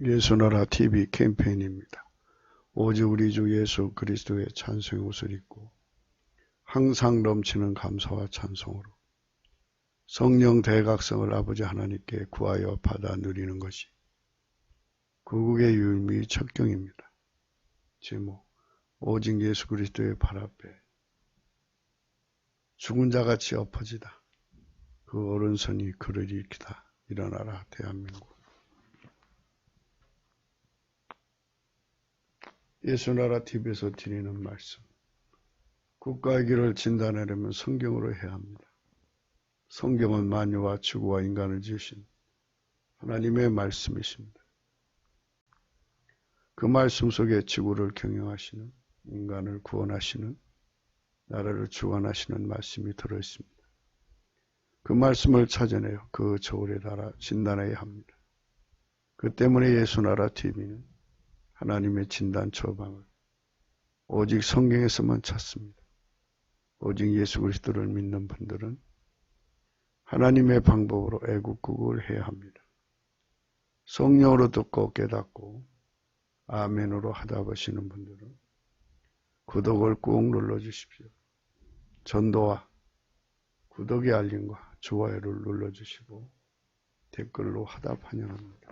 예수나라 TV 캠페인입니다. 오직 우리 주 예수 그리스도의 찬송의 옷을 입고 항상 넘치는 감사와 찬송으로 성령 대각성을 아버지 하나님께 구하여 받아 누리는 것이 구국의 유일무이 첩경입니다. 제목, 오직 예수 그리스도의 발 앞에 죽은 자같이 엎어지다. 그 오른손이 그를 일으키다. 일어나라 대한민국. 예수나라 TV에서 드리는 말씀. 국가의 길을 진단하려면 성경으로 해야 합니다. 성경은 만유와 지구와 인간을 지으신 하나님의 말씀이십니다. 그 말씀 속에 지구를 경영하시는, 인간을 구원하시는, 나라를 주관하시는 말씀이 들어있습니다. 그 말씀을 찾아내어 그 저울에 달아 진단해야 합니다. 그 때문에 예수나라 TV는 하나님의 진단 처방을 오직 성경에서만 찾습니다. 오직 예수 그리스도를 믿는 분들은 하나님의 방법으로 애국구국을 해야 합니다. 성령으로 듣고 깨닫고 아멘으로 하답하시는 분들은 구독을 꾹 눌러주십시오. 전도와 구독의 알림과 좋아요를 눌러주시고 댓글로 하답 환영합니다.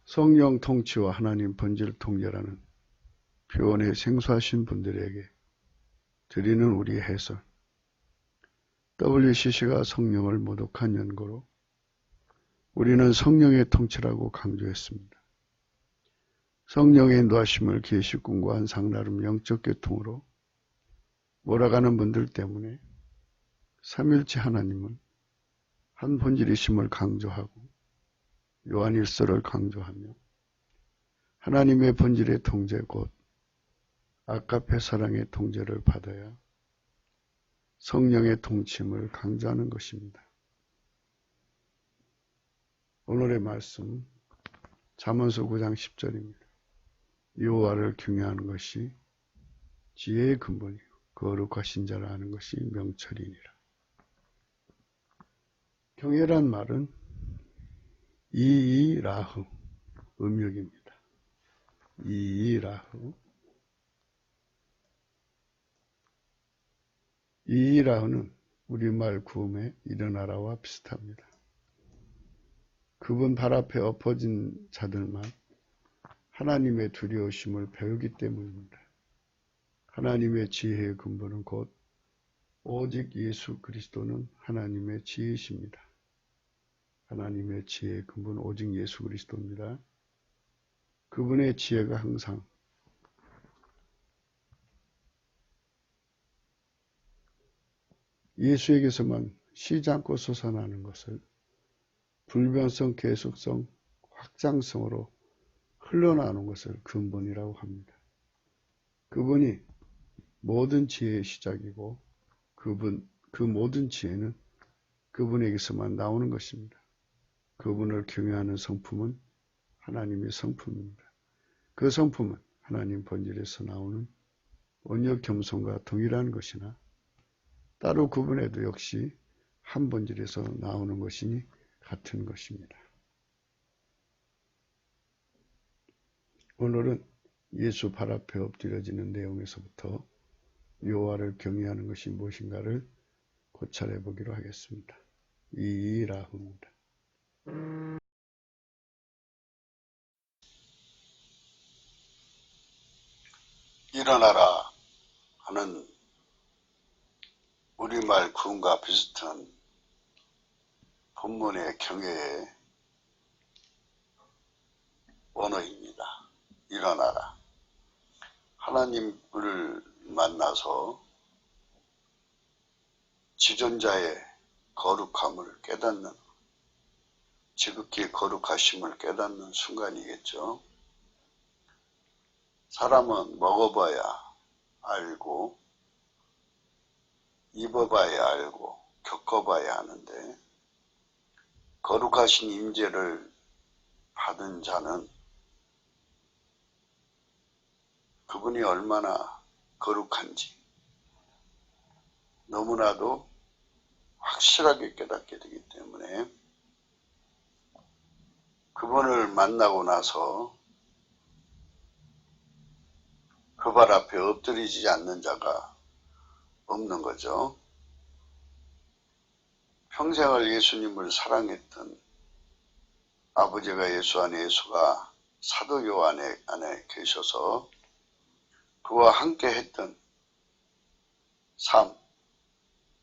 성령 통치와 하나님 본질 통제라는 표현에 생소하신 분들에게 드리는 우리 해설. WCC가 성령을 모독한 연고로 우리는 성령의 통치라고 강조했습니다. 성령의 인도하심을 계시꾼과 한상 나름 영적 교통으로 몰아가는 분들 때문에 삼일체 하나님은 한 본질이심을 강조하고 요한일서를 강조하며 하나님의 본질의 통제 곧 아가페 사랑의 통제를 받아야 성령의 통치임을 강조하는 것입니다. 오늘의 말씀 잠언서 9장 10절입니다. 여호와를 경외하는 것이 지혜의 근본이요 거룩하신 자를 아는 것이 명철이니라. 경외란 말은 이이라흐 음역입니다. 이이라흐. 이이라흐는 우리말 구음의 일어나라와 비슷합니다. 그분 발 앞에 엎어진 자들만 하나님의 두려우심을 배우기 때문입니다. 하나님의 지혜의 근본은 곧 오직 예수 그리스도는 하나님의 지혜이십니다. 하나님의 지혜의 근본은 오직 예수 그리스도입니다. 그분의 지혜가 항상 예수에게서만 쉬지 않고 솟아나는 것을 불변성, 계속성, 확장성으로 흘러나오는 것을 근본이라고 합니다. 그분이 모든 지혜의 시작이고 그 모든 지혜는 그분에게서만 나오는 것입니다. 그분을 경외하는 성품은 하나님의 성품입니다. 그 성품은 하나님 본질에서 나오는 온유 겸손과 동일한 것이나 따로 구분해도 역시 한 본질에서 나오는 것이니 같은 것입니다. 오늘은 예수 발 앞에 엎드려지는 내용에서부터 여호와를 경외하는 것이 무엇인가를 고찰해 보기로 하겠습니다. 이이라흐입니다. 일어나라 하는 우리말 구음과 비슷한 본문의 경외의 원어입니다. 일어나라. 하나님을 만나서 지존자의 거룩함을 깨닫는, 지극히 거룩하심을 깨닫는 순간이겠죠. 사람은 먹어봐야 알고 입어봐야 알고 겪어봐야 하는데 거룩하신 임재를 받은 자는 그분이 얼마나 거룩한지 너무나도 확실하게 깨닫게 되기 때문에 그분을 만나고 나서 그 발 앞에 엎드리지 않는 자가 없는 거죠. 평생을 예수님을 사랑했던 아버지가 예수 안에 예수가 사도 요한 안에 계셔서 그와 함께 했던 삶,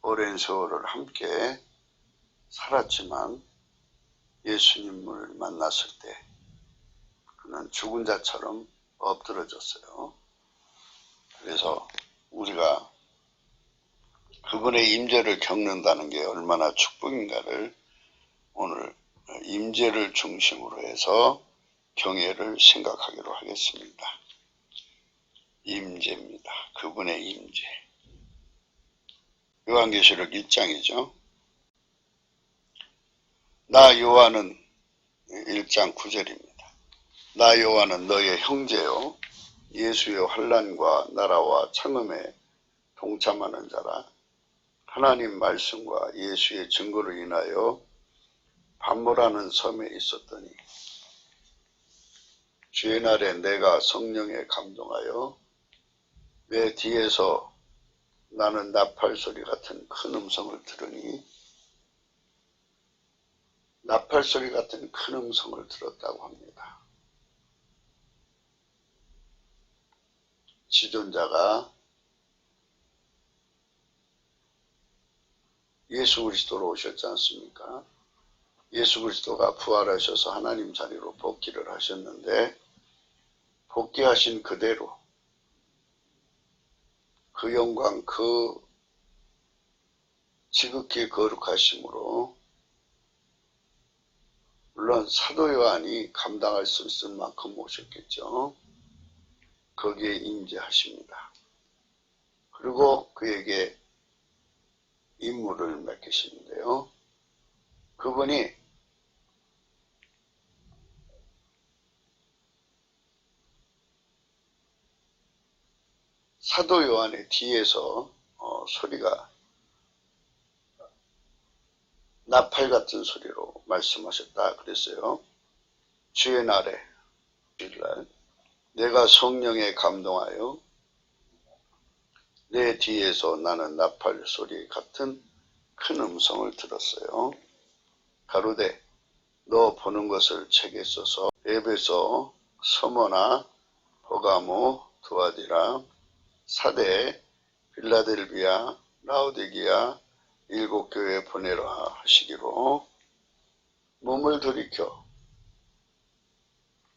오랜 세월을 함께 살았지만 예수님을 만났을 때 그는 죽은 자처럼 엎드러졌어요. 그래서 우리가 그분의 임재를 겪는다는 게 얼마나 축복인가를 오늘 임재를 중심으로 해서 경애를 생각하기로 하겠습니다. 임재입니다. 그분의 임재. 요한계시록 1장이죠. 나 요한은 1장 9절입니다. 나 요한은 너의 형제요 예수의 환난과 나라와 창음에 동참하는 자라. 하나님 말씀과 예수의 증거로 인하여 반모라는 섬에 있었더니 주의 날에 내가 성령에 감동하여 내 뒤에서 나는 나팔 소리 같은 큰 음성을 들으니 나팔 소리 같은 큰 음성을 들었다고 합니다. 지존자가 예수 그리스도로 오셨지 않습니까? 예수 그리스도가 부활하셔서 하나님 자리로 복귀를 하셨는데 복귀하신 그대로 그 영광, 그 지극히 거룩하심으로 물론 사도 요한이 감당할 수 있을 만큼 오셨겠죠. 거기에 임재하십니다. 그리고 그에게 임무를 맡기시는데요. 그분이 사도 요한의 뒤에서 소리가 나팔 같은 소리로 말씀하셨다 그랬어요. 주의 날에 주일날 내가 성령에 감동하여 내 뒤에서 나는 나팔 소리 같은 큰 음성을 들었어요. 가로되 너 보는 것을 책에 써서 에베소, 서머나, 버가모, 두아디라, 사대, 빌라델비아, 라오디게아 일곱 교회에 보내라 하시기로 몸을 돌이켜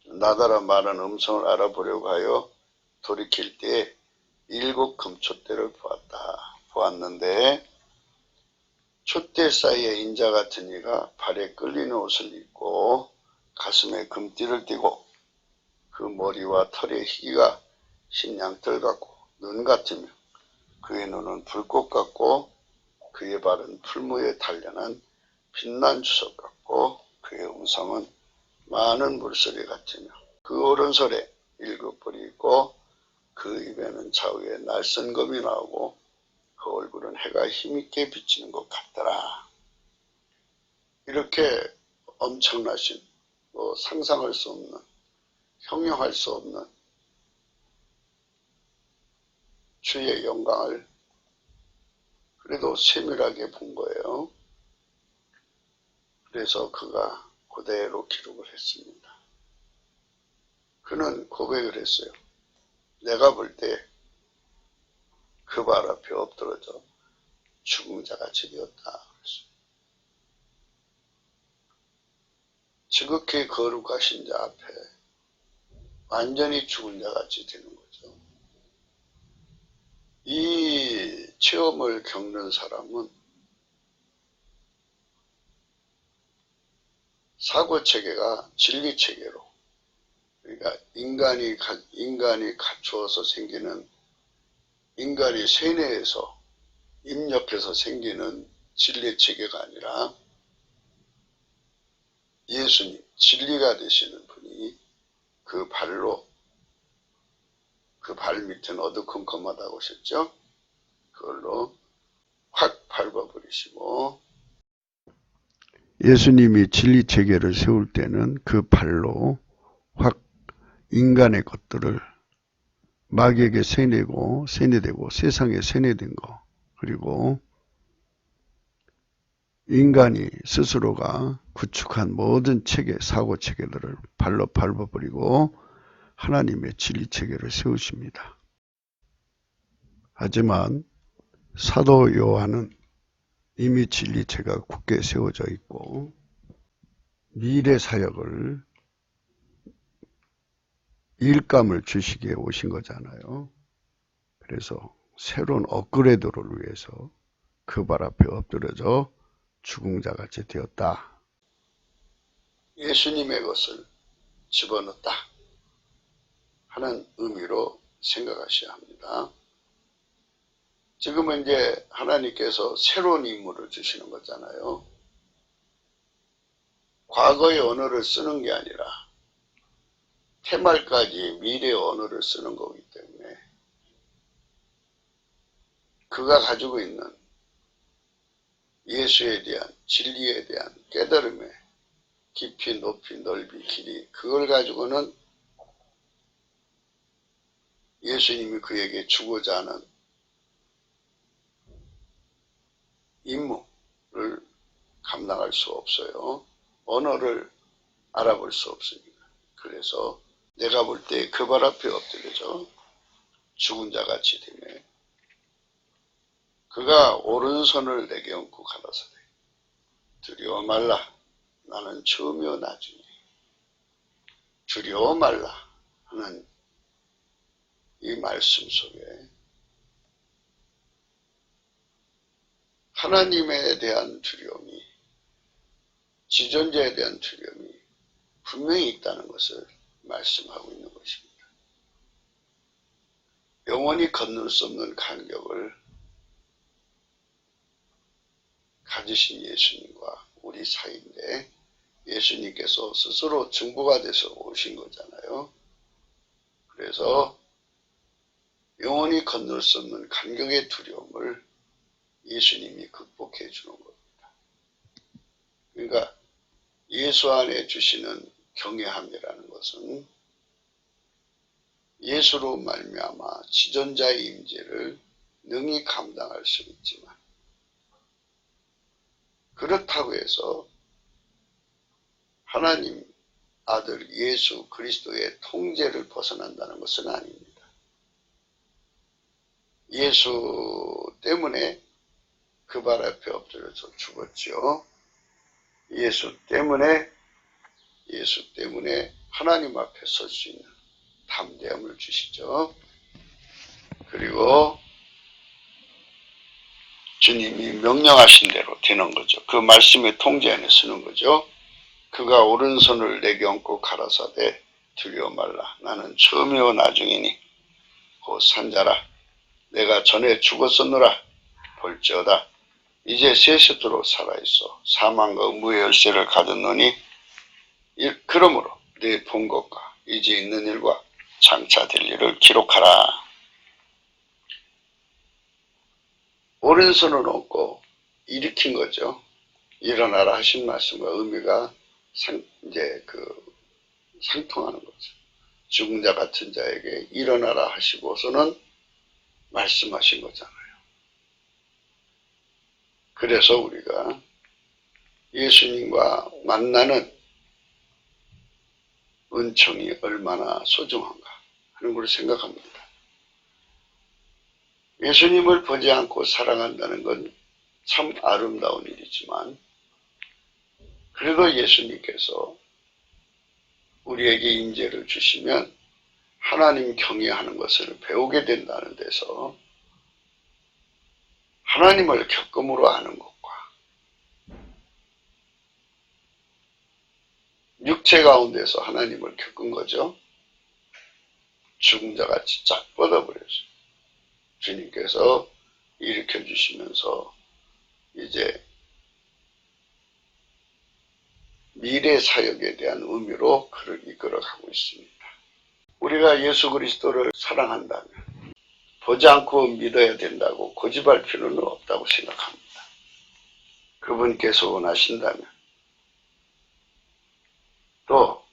나더러 말한 음성을 알아보려고 하여 돌이킬 때 일곱 금촛대를 보았는데 촛대 사이에 인자 같은 이가 발에 끌리는 옷을 입고 가슴에 금띠를 띠고 그 머리와 털의 희가 신양털 같고 눈 같으며 그의 눈은 불꽃 같고 그의 발은 풀무에 단련한 빛난 주석 같고 그의 음성은 많은 물소리 같으며 그 오른손에 일곱 뿔이 있고 그 입에는 좌우에 날선 검이 나오고 그 얼굴은 해가 힘있게 비치는 것 같더라. 이렇게 엄청나신 상상할 수 없는 형용할 수 없는 주의 영광을 그래도 세밀하게 본 거예요. 그래서 그가 그대로 기록을 했습니다. 그는 고백을 했어요. 내가 볼 때 그 발 앞에 엎드러져 죽은 자같이 되었다. 지극히 거룩하신 자 앞에 완전히 죽은 자같이 되는 거죠. 이 체험을 겪는 사람은 사고체계가 진리체계로 그러니까 인간이 갖추어서 생기는 인간이 세뇌에서 입력해서 생기는 진리체계가 아니라 예수님 진리가 되시는 분이 그 발로 그 발 밑은 어두컴컴하다고 하셨죠. 그걸로 확 밟아버리시고 예수님이 진리체계를 세울 때는 그 발로 확 인간의 것들을 마귀에게 세뇌되고 세상에 세뇌된 거, 그리고 인간이 스스로가 구축한 모든 체계, 사고 체계들을 발로 밟아버리고 하나님의 진리체계를 세우십니다. 하지만 사도 요한은 이미 진리체가 굳게 세워져 있고 미래 사역을 일감을 주시기에 오신 거잖아요. 그래서 새로운 업그레이드를 위해서 그 발 앞에 엎드려져 죽은 자같이 되었다. 예수님의 것을 집어넣었다 하는 의미로 생각하셔야 합니다. 지금은 이제 하나님께서 새로운 임무를 주시는 거잖아요. 과거의 언어를 쓰는 게 아니라 태말까지 미래의 언어를 쓰는 거기 때문에 그가 가지고 있는 예수에 대한, 진리에 대한 깨달음의 깊이, 높이, 넓이, 길이, 그걸 가지고는 예수님이 그에게 주고자 하는 임무를 감당할 수 없어요. 언어를 알아볼 수 없으니까. 그래서 내가 볼 때 그 발 앞에 엎드려져 죽은 자같이 되며 그가 오른손을 내게 얹고 가라사대 두려워 말라 나는 처음이요 나중이니 두려워 말라 하는 이 말씀 속에 하나님에 대한 두려움이, 지존자에 대한 두려움이 분명히 있다는 것을 말씀하고 있는 것입니다. 영원히 건널 수 없는 간격을 가지신 예수님과 우리 사이인데 예수님께서 스스로 증거가 돼서 오신 거잖아요. 그래서 영원히 건널 수 없는 간격의 두려움을 예수님이 극복해 주는 겁니다. 그러니까 예수 안에 주시는 경외함이라는 것은 예수로 말미암아 지존자의 임재를 능히 감당할 수 있지만 그렇다고 해서 하나님 아들 예수 그리스도의 통제를 벗어난다는 것은 아닙니다. 예수 때문에 그 발 앞에 엎드려서 죽었죠. 예수 때문에 하나님 앞에 설 수 있는 담대함을 주시죠. 그리고 주님이 명령하신 대로 되는 거죠. 그 말씀의 통제 안에 서는 거죠. 그가 오른손을 내게 얹고 가라사대 두려워 말라 나는 처음이요 나중이니 곧 산자라 내가 전에 죽었었노라 볼지어다 이제 세세토록 살아있어 사망과 음부의 열쇠를 가졌노니 그러므로 네 본 것과 이제 있는 일과 장차 될 일을 기록하라. 오른손을 얹고 일으킨 거죠. 일어나라 하신 말씀과 의미가 상통하는 거죠. 죽은 자 같은 자에게 일어나라 하시고서는 말씀하신 거잖아요. 그래서 우리가 예수님과 만나는 은총이 얼마나 소중한가 하는 걸 생각합니다. 예수님을 보지 않고 사랑한다는 건 참 아름다운 일이지만 그래도 예수님께서 우리에게 임재를 주시면 하나님 경외하는 것을 배우게 된다는 데서 하나님을 겪음으로 아는 것과 육체 가운데서 하나님을 겪은 거죠. 죽은 자같이 쫙 뻗어버렸어요. 주님께서 일으켜 주시면서 이제 미래 사역에 대한 의미로 그를 이끌어가고 있습니다. 우리가 예수 그리스도를 사랑한다면 보지 않고 믿어야 된다고 고집할 필요는 없다고 생각합니다. 그분께서 원하신다면 또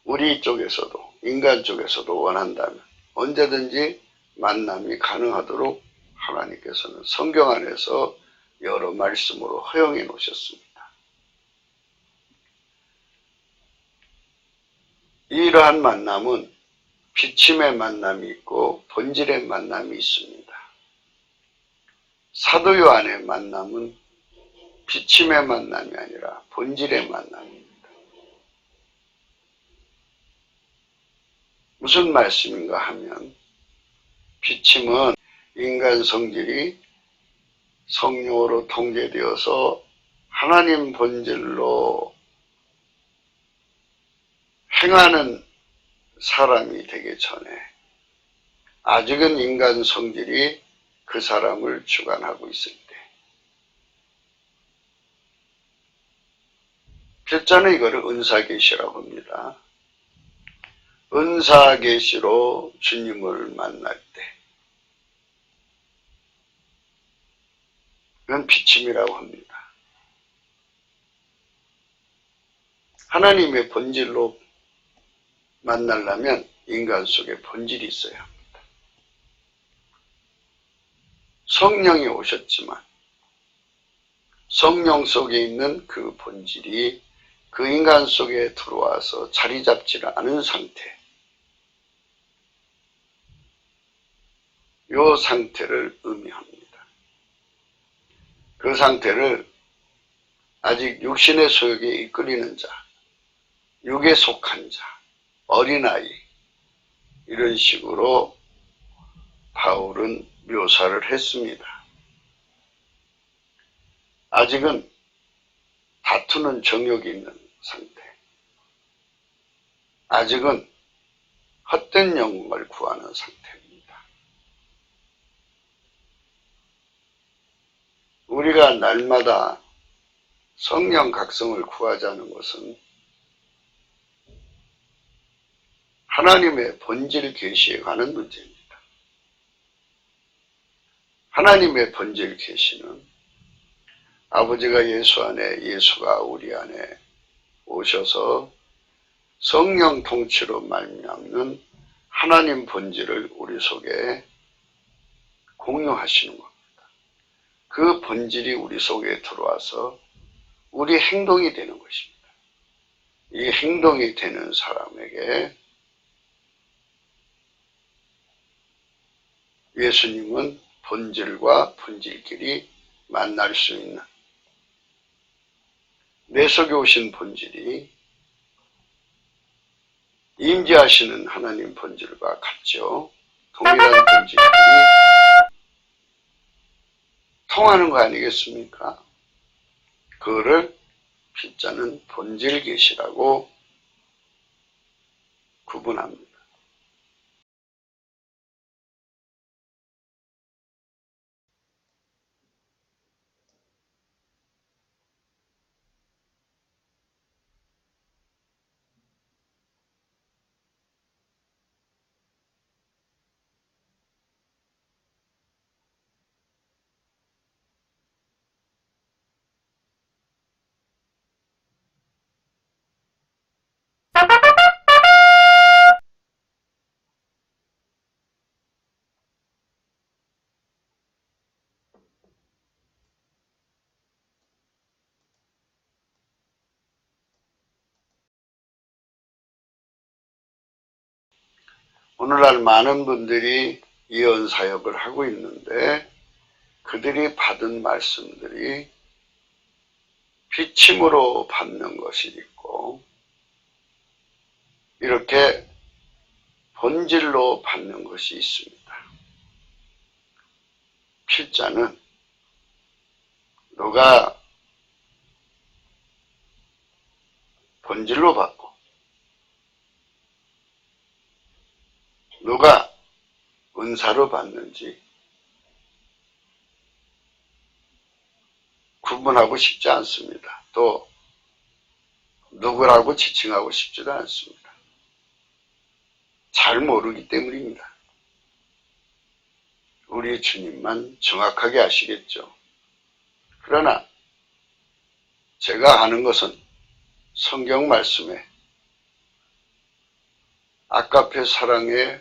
우리 쪽에서도, 인간 쪽에서도 원한다면 언제든지 만남이 가능하도록 하나님께서는 성경 안에서 여러 말씀으로 허용해 놓으셨습니다. 이러한 만남은 비침의 만남이 있고 본질의 만남이 있습니다. 사도 요한의 만남은 비침의 만남이 아니라 본질의 만남입니다. 무슨 말씀인가 하면 비침은 인간 성질이 성령으로 통제되어서 하나님 본질로 행하는 사람이 되기 전에 아직은 인간 성질이 그 사람을 주관하고 있을 때, 필자는 이거를 은사계시라고 합니다. 은사계시로 주님을 만날 때 이건 비침이라고 합니다. 하나님의 본질로 만나려면 인간 속에 본질이 있어야 합니다. 성령이 오셨지만 성령 속에 있는 그 본질이 그 인간 속에 들어와서 자리 잡지를 않은 상태, 이 상태를 의미합니다. 그 상태를 아직 육신의 소욕에 이끌리는 자, 육에 속한 자, 어린아이, 이런 식으로 바울은 묘사를 했습니다. 아직은 다투는 정욕이 있는 상태, 아직은 헛된 영광을 구하는 상태입니다. 우리가 날마다 성령 각성을 구하자는 것은 하나님의 본질 계시에 관한 문제입니다. 하나님의 본질 계시는 아버지가 예수 안에, 예수가 우리 안에 오셔서 성령 통치로 말미암는 하나님 본질을 우리 속에 공유하시는 겁니다. 그 본질이 우리 속에 들어와서 우리 행동이 되는 것입니다. 이 행동이 되는 사람에게 예수님은 본질과 본질끼리 만날 수 있는, 내 속에 오신 본질이 임재하시는 하나님 본질과 같죠. 동일한 본질이 통하는 거 아니겠습니까? 그거를 필자는 본질 계시라고 구분합니다. 오늘날 많은 분들이 예언 사역을 하고 있는데 그들이 받은 말씀들이 비침으로 받는 것이 있고 이렇게 본질로 받는 것이 있습니다. 필자는 너가 본질로 받고 누가 은사로 받는지 구분하고 싶지 않습니다. 또 누구라고 지칭하고 싶지도 않습니다. 잘 모르기 때문입니다. 우리 주님만 정확하게 아시겠죠. 그러나 제가 아는 것은 성경 말씀에 아가페 사랑의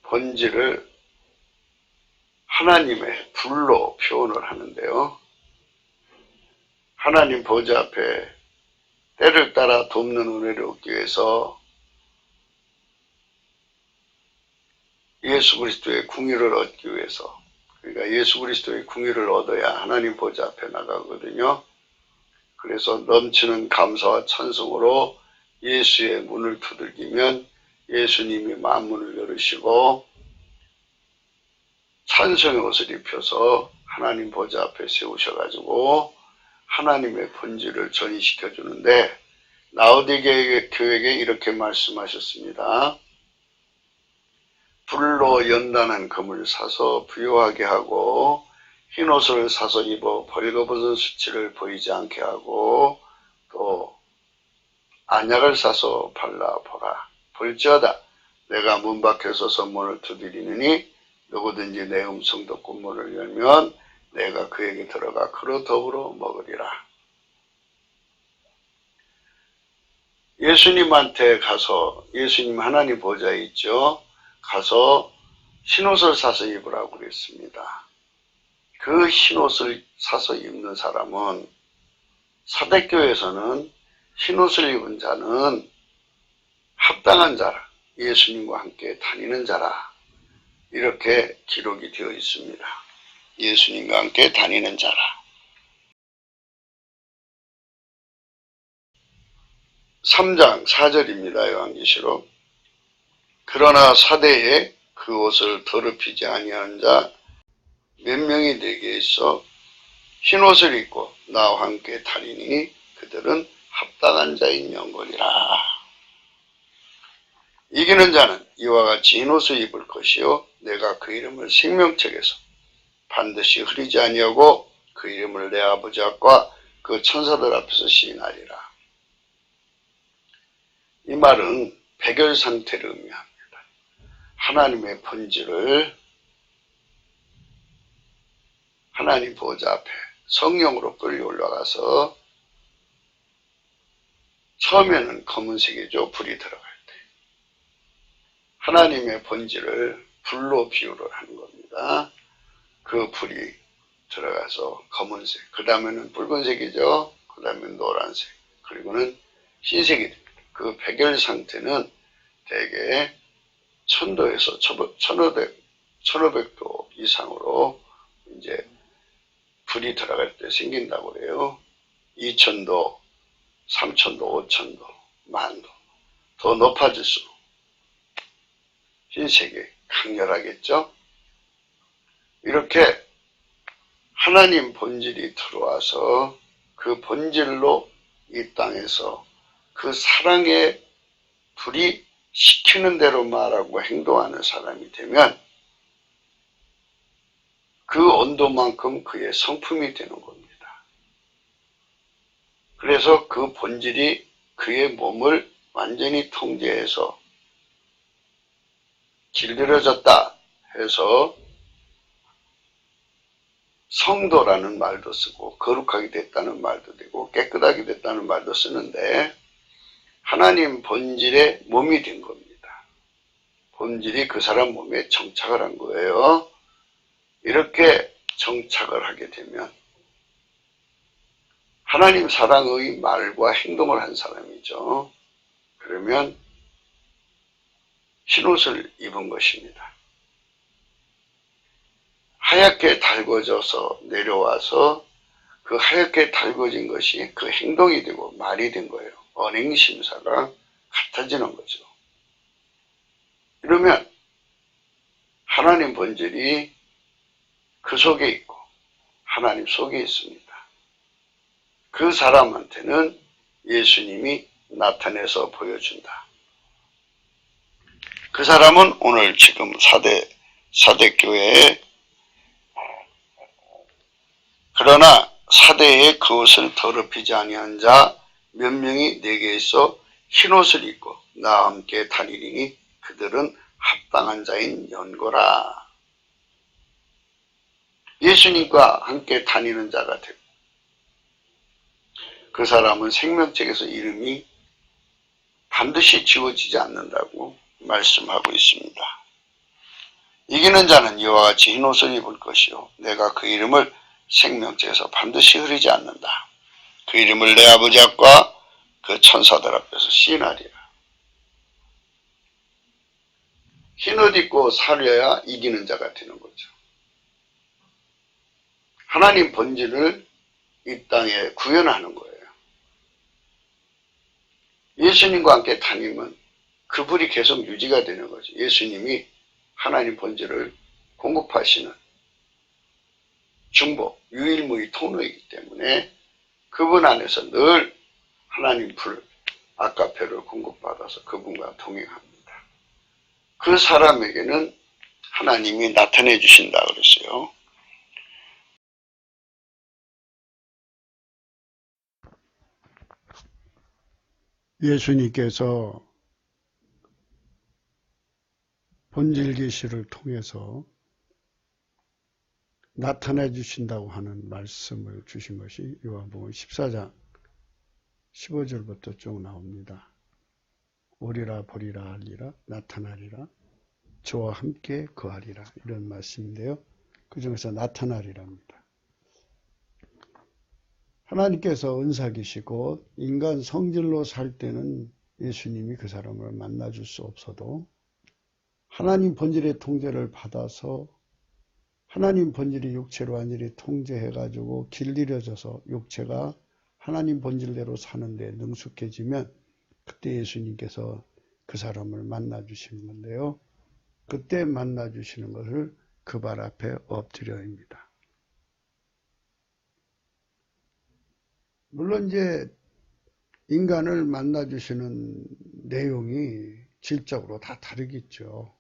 본질을 하나님의 불로 표현을 하는데요. 하나님 보좌 앞에 때를 따라 돕는 은혜를 얻기 위해서 예수 그리스도의 궁유를 얻기 위해서, 그러니까 예수 그리스도의 궁유를 얻어야 하나님 보좌 앞에 나가거든요. 그래서 넘치는 감사와 찬송으로 예수의 문을 두들기면 예수님이 만문을 열으시고 찬송의 옷을 입혀서 하나님 보좌 앞에 세우셔가지고 하나님의 본질을 전이시켜 주는데, 라오디게 교회에게 이렇게 말씀하셨습니다. 불로 연단한 금을 사서 부요하게 하고 흰옷을 사서 입어 벌거벗은 수치를 보이지 않게 하고 또 안약을 사서 발라보라. 볼지어다 내가 문 밖에 서서 문을 두드리느니 누구든지 내 음성 듣고 문을 열면 내가 그에게 들어가 그로 더불어 먹으리라. 예수님한테 가서, 예수님 하나님 보좌에 있죠. 가서 흰옷을 사서 입으라고 그랬습니다. 그 흰옷을 사서 입는 사람은, 사대교회에서는 흰옷을 입은 자는 합당한 자라, 예수님과 함께 다니는 자라, 이렇게 기록이 되어 있습니다. 예수님과 함께 다니는 자라. 3장 4절입니다. 요한계시록. 그러나 사대에 그 옷을 더럽히지 아니한 자 몇 명이 내게 있어 흰옷을 입고 나와 함께 다니니 그들은 합당한 자인 영광이라. 이기는 자는 이와 같이 흰옷을 입을 것이요 내가 그 이름을 생명책에서 반드시 흐리지 아니하고 그 이름을 내 아버지 앞과 그 천사들 앞에서 시인하리라. 이 말은 백열 상태를 의미합니다. 하나님의 본질을 하나님 보좌 앞에 성령으로 끌려 올라가서, 처음에는 검은색이죠. 불이 들어갈 때. 하나님의 본질을 불로 비유를 하는 겁니다. 그 불이 들어가서 검은색, 그 다음에는 붉은색이죠. 그 다음에 노란색, 그리고는 흰색이 됩니다. 그 백열 상태는 대개 1000도에서 1500도 이상으로 이제 불이 들어갈 때 생긴다고 그래요. 2000도, 3000도, 5000도, 10,000도. 더 높아질수록 흰색이 강렬하겠죠? 이렇게 하나님 본질이 들어와서 그 본질로 이 땅에서 그 사랑의 불이 시키는 대로 말하고 행동하는 사람이 되면 그 온도만큼 그의 성품이 되는 겁니다. 그래서 그 본질이 그의 몸을 완전히 통제해서 길들여졌다 해서 성도라는 말도 쓰고 거룩하게 됐다는 말도 되고 깨끗하게 됐다는 말도 쓰는데, 하나님 본질의 몸이 된 겁니다. 본질이 그 사람 몸에 정착을 한 거예요. 이렇게 정착을 하게 되면 하나님 사랑의 말과 행동을 한 사람이죠. 그러면 흰옷을 입은 것입니다. 하얗게 달궈져서 내려와서 그 하얗게 달궈진 것이 그 행동이 되고 말이 된 거예요. 언행심사가 같아지는 거죠. 이러면 하나님 본질이 그 속에 있고 하나님 속에 있습니다. 그 사람한테는 예수님이 나타내서 보여준다. 그 사람은 오늘 지금 사대교회에, 그러나 사대에 그 옷을 더럽히지 아니한 자 몇 명이 내게 있어 흰옷을 입고 나와 함께 다니리니 그들은 합당한 자인 연고라. 예수님과 함께 다니는 자가 되고 그 사람은 생명책에서 이름이 반드시 지워지지 않는다고 말씀하고 있습니다. 이기는 자는 이와 같이 흰 옷을 입을 것이요 내가 그 이름을 생명책에서 반드시 흐리지 않는다. 그 이름을 내 아버지 앞과 그 천사들 앞에서 시인하리라. 흰 옷 입고 살려야 이기는 자가 되는 거죠. 하나님 본질을 이 땅에 구현하는 거예요. 예수님과 함께 다니면 그 불이 계속 유지가 되는 거죠. 예수님이 하나님 본질을 공급하시는 중보, 유일무이 통로이기 때문에 그분 안에서 늘 하나님 불, 아까페를 공급받아서 그분과 동행합니다. 그 사람에게는 하나님이 나타내 주신다 그랬어요. 예수님께서 본질 계시를 통해서 나타내 주신다고 하는 말씀을 주신 것이 요한복음 14장 15절부터 쭉 나옵니다. 오리라 보리라 하리라 나타나리라 저와 함께 거하리라 이런 말씀인데요. 그 중에서 나타나리랍니다. 하나님께서 은사계시고 인간 성질로 살 때는 예수님이 그 사람을 만나줄 수 없어도 하나님 본질의 통제를 받아서 하나님 본질이 육체로 완전히 통제해가지고 길들여져서 육체가 하나님 본질대로 사는데 능숙해지면 그때 예수님께서 그 사람을 만나주시는 건데요. 그때 만나주시는 것을 그 발 앞에 엎드려입니다. 물론 이제 인간을 만나주시는 내용이 질적으로 다 다르겠죠.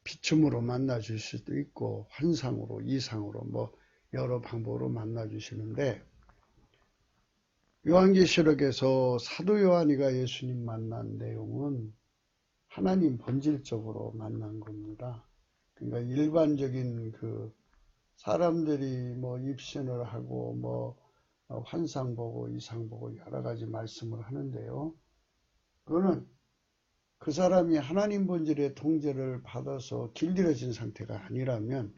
비춤으로 만나줄 수도 있고 환상으로 이상으로 뭐 여러 방법으로 만나주시는데 요한계시록에서 사도 요한이가 예수님 만난 내용은 하나님 본질적으로 만난 겁니다. 그러니까 일반적인 그 사람들이 뭐 입신을 하고 뭐 환상 보고 이상 보고 여러 가지 말씀을 하는데요. 그거는 그 사람이 하나님 본질의 통제를 받아서 길들여진 상태가 아니라면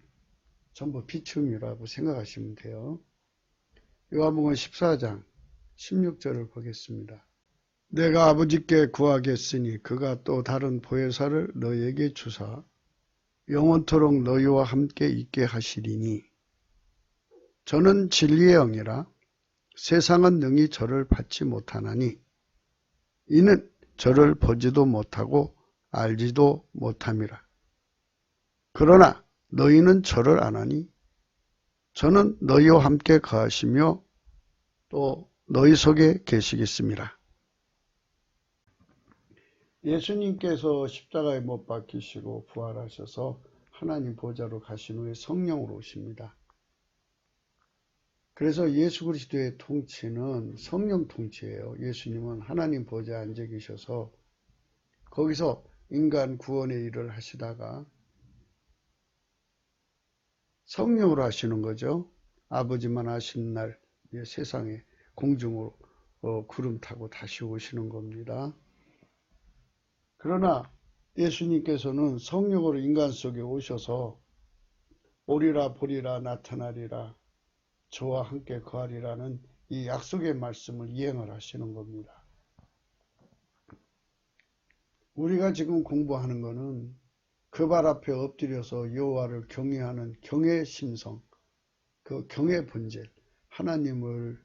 전부 비춤이라고 생각하시면 돼요. 요한복음 14장 16절을 보겠습니다. 내가 아버지께 구하겠으니 그가 또 다른 보혜사를 너에게 주사 영원토록 너희와 함께 있게 하시리니 저는 진리의 영이라 세상은 능히 저를 받지 못하나니 이는 저를 보지도 못하고 알지도 못함이라. 그러나 너희는 저를 아나니 저는 너희와 함께 거하시며 또 너희 속에 계시겠습니다. 예수님께서 십자가에 못 박히시고 부활하셔서 하나님 보좌로 가신 후에 성령으로 오십니다. 그래서 예수 그리스도의 통치는 성령 통치예요. 예수님은 하나님 보좌에 앉아 계셔서 거기서 인간 구원의 일을 하시다가 성령으로 하시는 거죠. 아버지만 하시는 날 세상에 공중으로 구름 타고 다시 오시는 겁니다. 그러나 예수님께서는 성령으로 인간 속에 오셔서 오리라 보리라 나타나리라 저와 함께 거하리라는 이 약속의 말씀을 이행을 하시는 겁니다. 우리가 지금 공부하는 것은 그 발 앞에 엎드려서 여호와를 경외하는 경외의 심성, 그 경외의 본질, 하나님을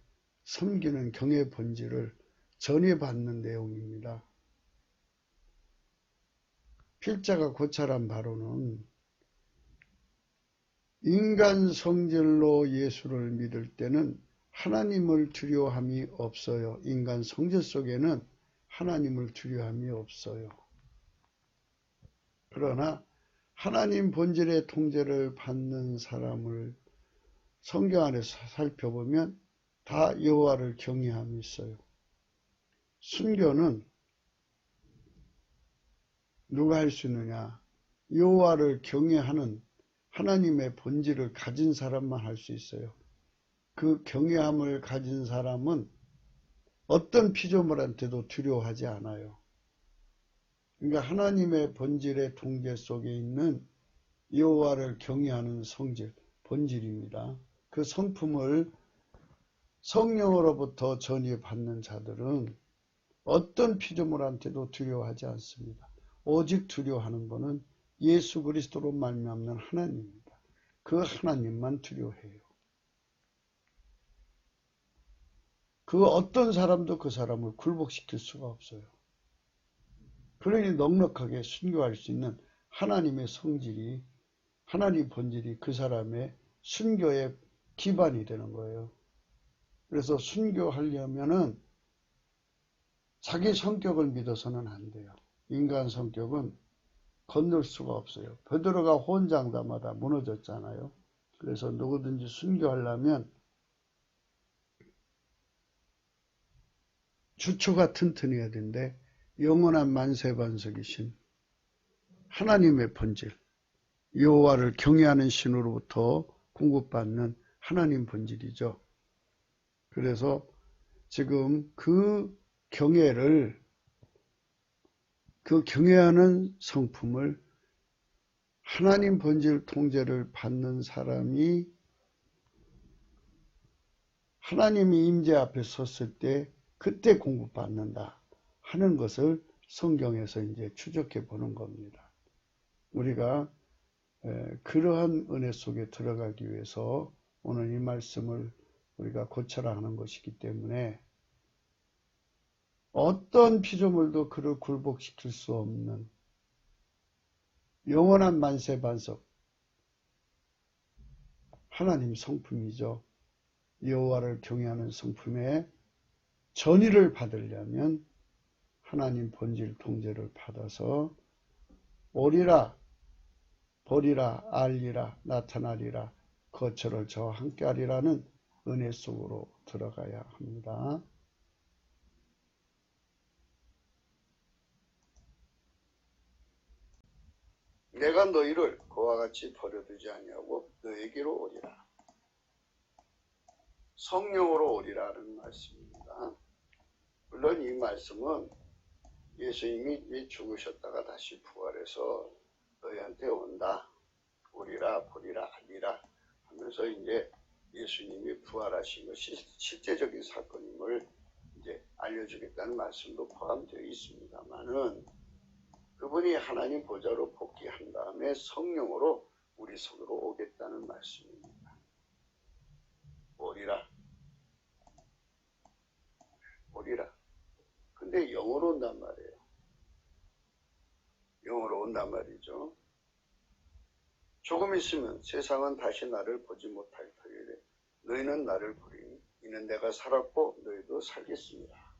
섬기는 경외의 본질을 전해받는 내용입니다. 필자가 고찰한 바로는 인간 성질로 예수를 믿을 때는 하나님을 두려워함이 없어요. 인간 성질 속에는 하나님을 두려워함이 없어요. 그러나 하나님 본질의 통제를 받는 사람을 성경 안에서 살펴보면 다 여호와를 경외함이 있어요. 순교는 누가 할 수 있느냐? 여호와를 경외하는 하나님의 본질을 가진 사람만 할 수 있어요. 그 경외함을 가진 사람은 어떤 피조물한테도 두려워하지 않아요. 그러니까 하나님의 본질의 통제 속에 있는 여호와를 경외하는 성질, 본질입니다. 그 성품을 성령으로부터 전이받는 자들은 어떤 피조물한테도 두려워하지 않습니다. 오직 두려워하는 것은 예수 그리스도로 말미암는 하나님입니다. 그 하나님만 두려워해요. 그 어떤 사람도 그 사람을 굴복시킬 수가 없어요. 그러니 넉넉하게 순교할 수 있는 하나님의 성질이, 하나님 본질이 그 사람의 순교의 기반이 되는 거예요. 그래서 순교하려면은 자기 성격을 믿어서는 안 돼요. 인간 성격은 건널 수가 없어요. 베드로가 혼장담하다 무너졌잖아요. 그래서 누구든지 순교하려면 주초가 튼튼해야 되는데 영원한 만세반석이신 하나님의 본질, 여호와를 경외하는 신으로부터 공급받는 하나님 본질이죠. 그래서 지금 그 경외하는 성품을 하나님 본질 통제를 받는 사람이 하나님이 임재 앞에 섰을 때 그때 공급받는다 하는 것을 성경에서 이제 추적해 보는 겁니다. 우리가 그러한 은혜 속에 들어가기 위해서 오늘 이 말씀을 우리가 고쳐라 하는 것이기 때문에 어떤 피조물도 그를 굴복시킬 수 없는 영원한 만세반석 하나님 성품이죠. 여호와를 경외하는 성품에 전의를 받으려면 하나님 본질 통제를 받아서 오리라, 보리라, 알리라, 나타나리라, 거처를 저와 함께하리라는 은혜 속으로 들어가야 합니다. 내가 너희를 그와 같이 버려두지 아니하고 너에게로 오리라. 성령으로 오리라는 말씀입니다. 물론 이 말씀은 예수님이 죽으셨다가 다시 부활해서 너희한테 온다. 오리라, 보리라, 알리라 하면서 이제 예수님이 부활하신 것이 실제적인 사건임을 이제 알려주겠다는 말씀도 포함되어 있습니다만은 그분이 하나님 보좌로 복귀한 다음에 성령으로 우리 속으로 오겠다는 말씀입니다. 오리라. 오리라. 근데 영으로 온단 말이에요. 영으로 온단 말이죠. 조금 있으면 세상은 다시 나를 보지 못할 터이래. 너희는 나를 보리니 이는 내가 살았고 너희도 살겠습니다.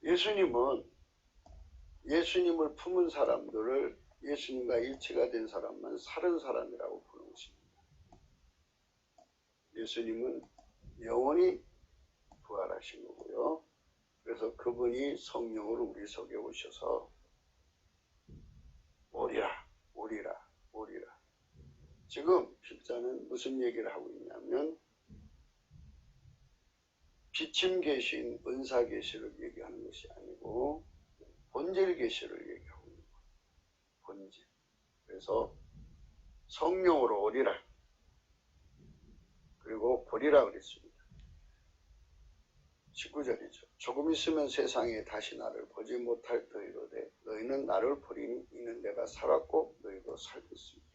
예수님은 예수님을 품은 사람들을 예수님과 일치가 된 사람만 살은 사람이라고 부르는 것입니다. 예수님은 영원히 부활하신 거고요. 그래서 그분이 성령으로 우리 속에 오셔서 오리라, 오리라, 오리라. 지금 필자는 무슨 얘기를 하고 있냐면 비침 계신 은사 계시를 얘기하는 것이 아니고 본질 계시를 얘기하고 있는 거예요. 본질. 그래서 성령으로 오리라. 그리고 보리라 그랬습니다. 19절이죠. 조금 있으면 세상에 다시 나를 보지 못할 터이로되 너희는 나를 보리니 이는 내가 살았고 너희도 살겠습니다.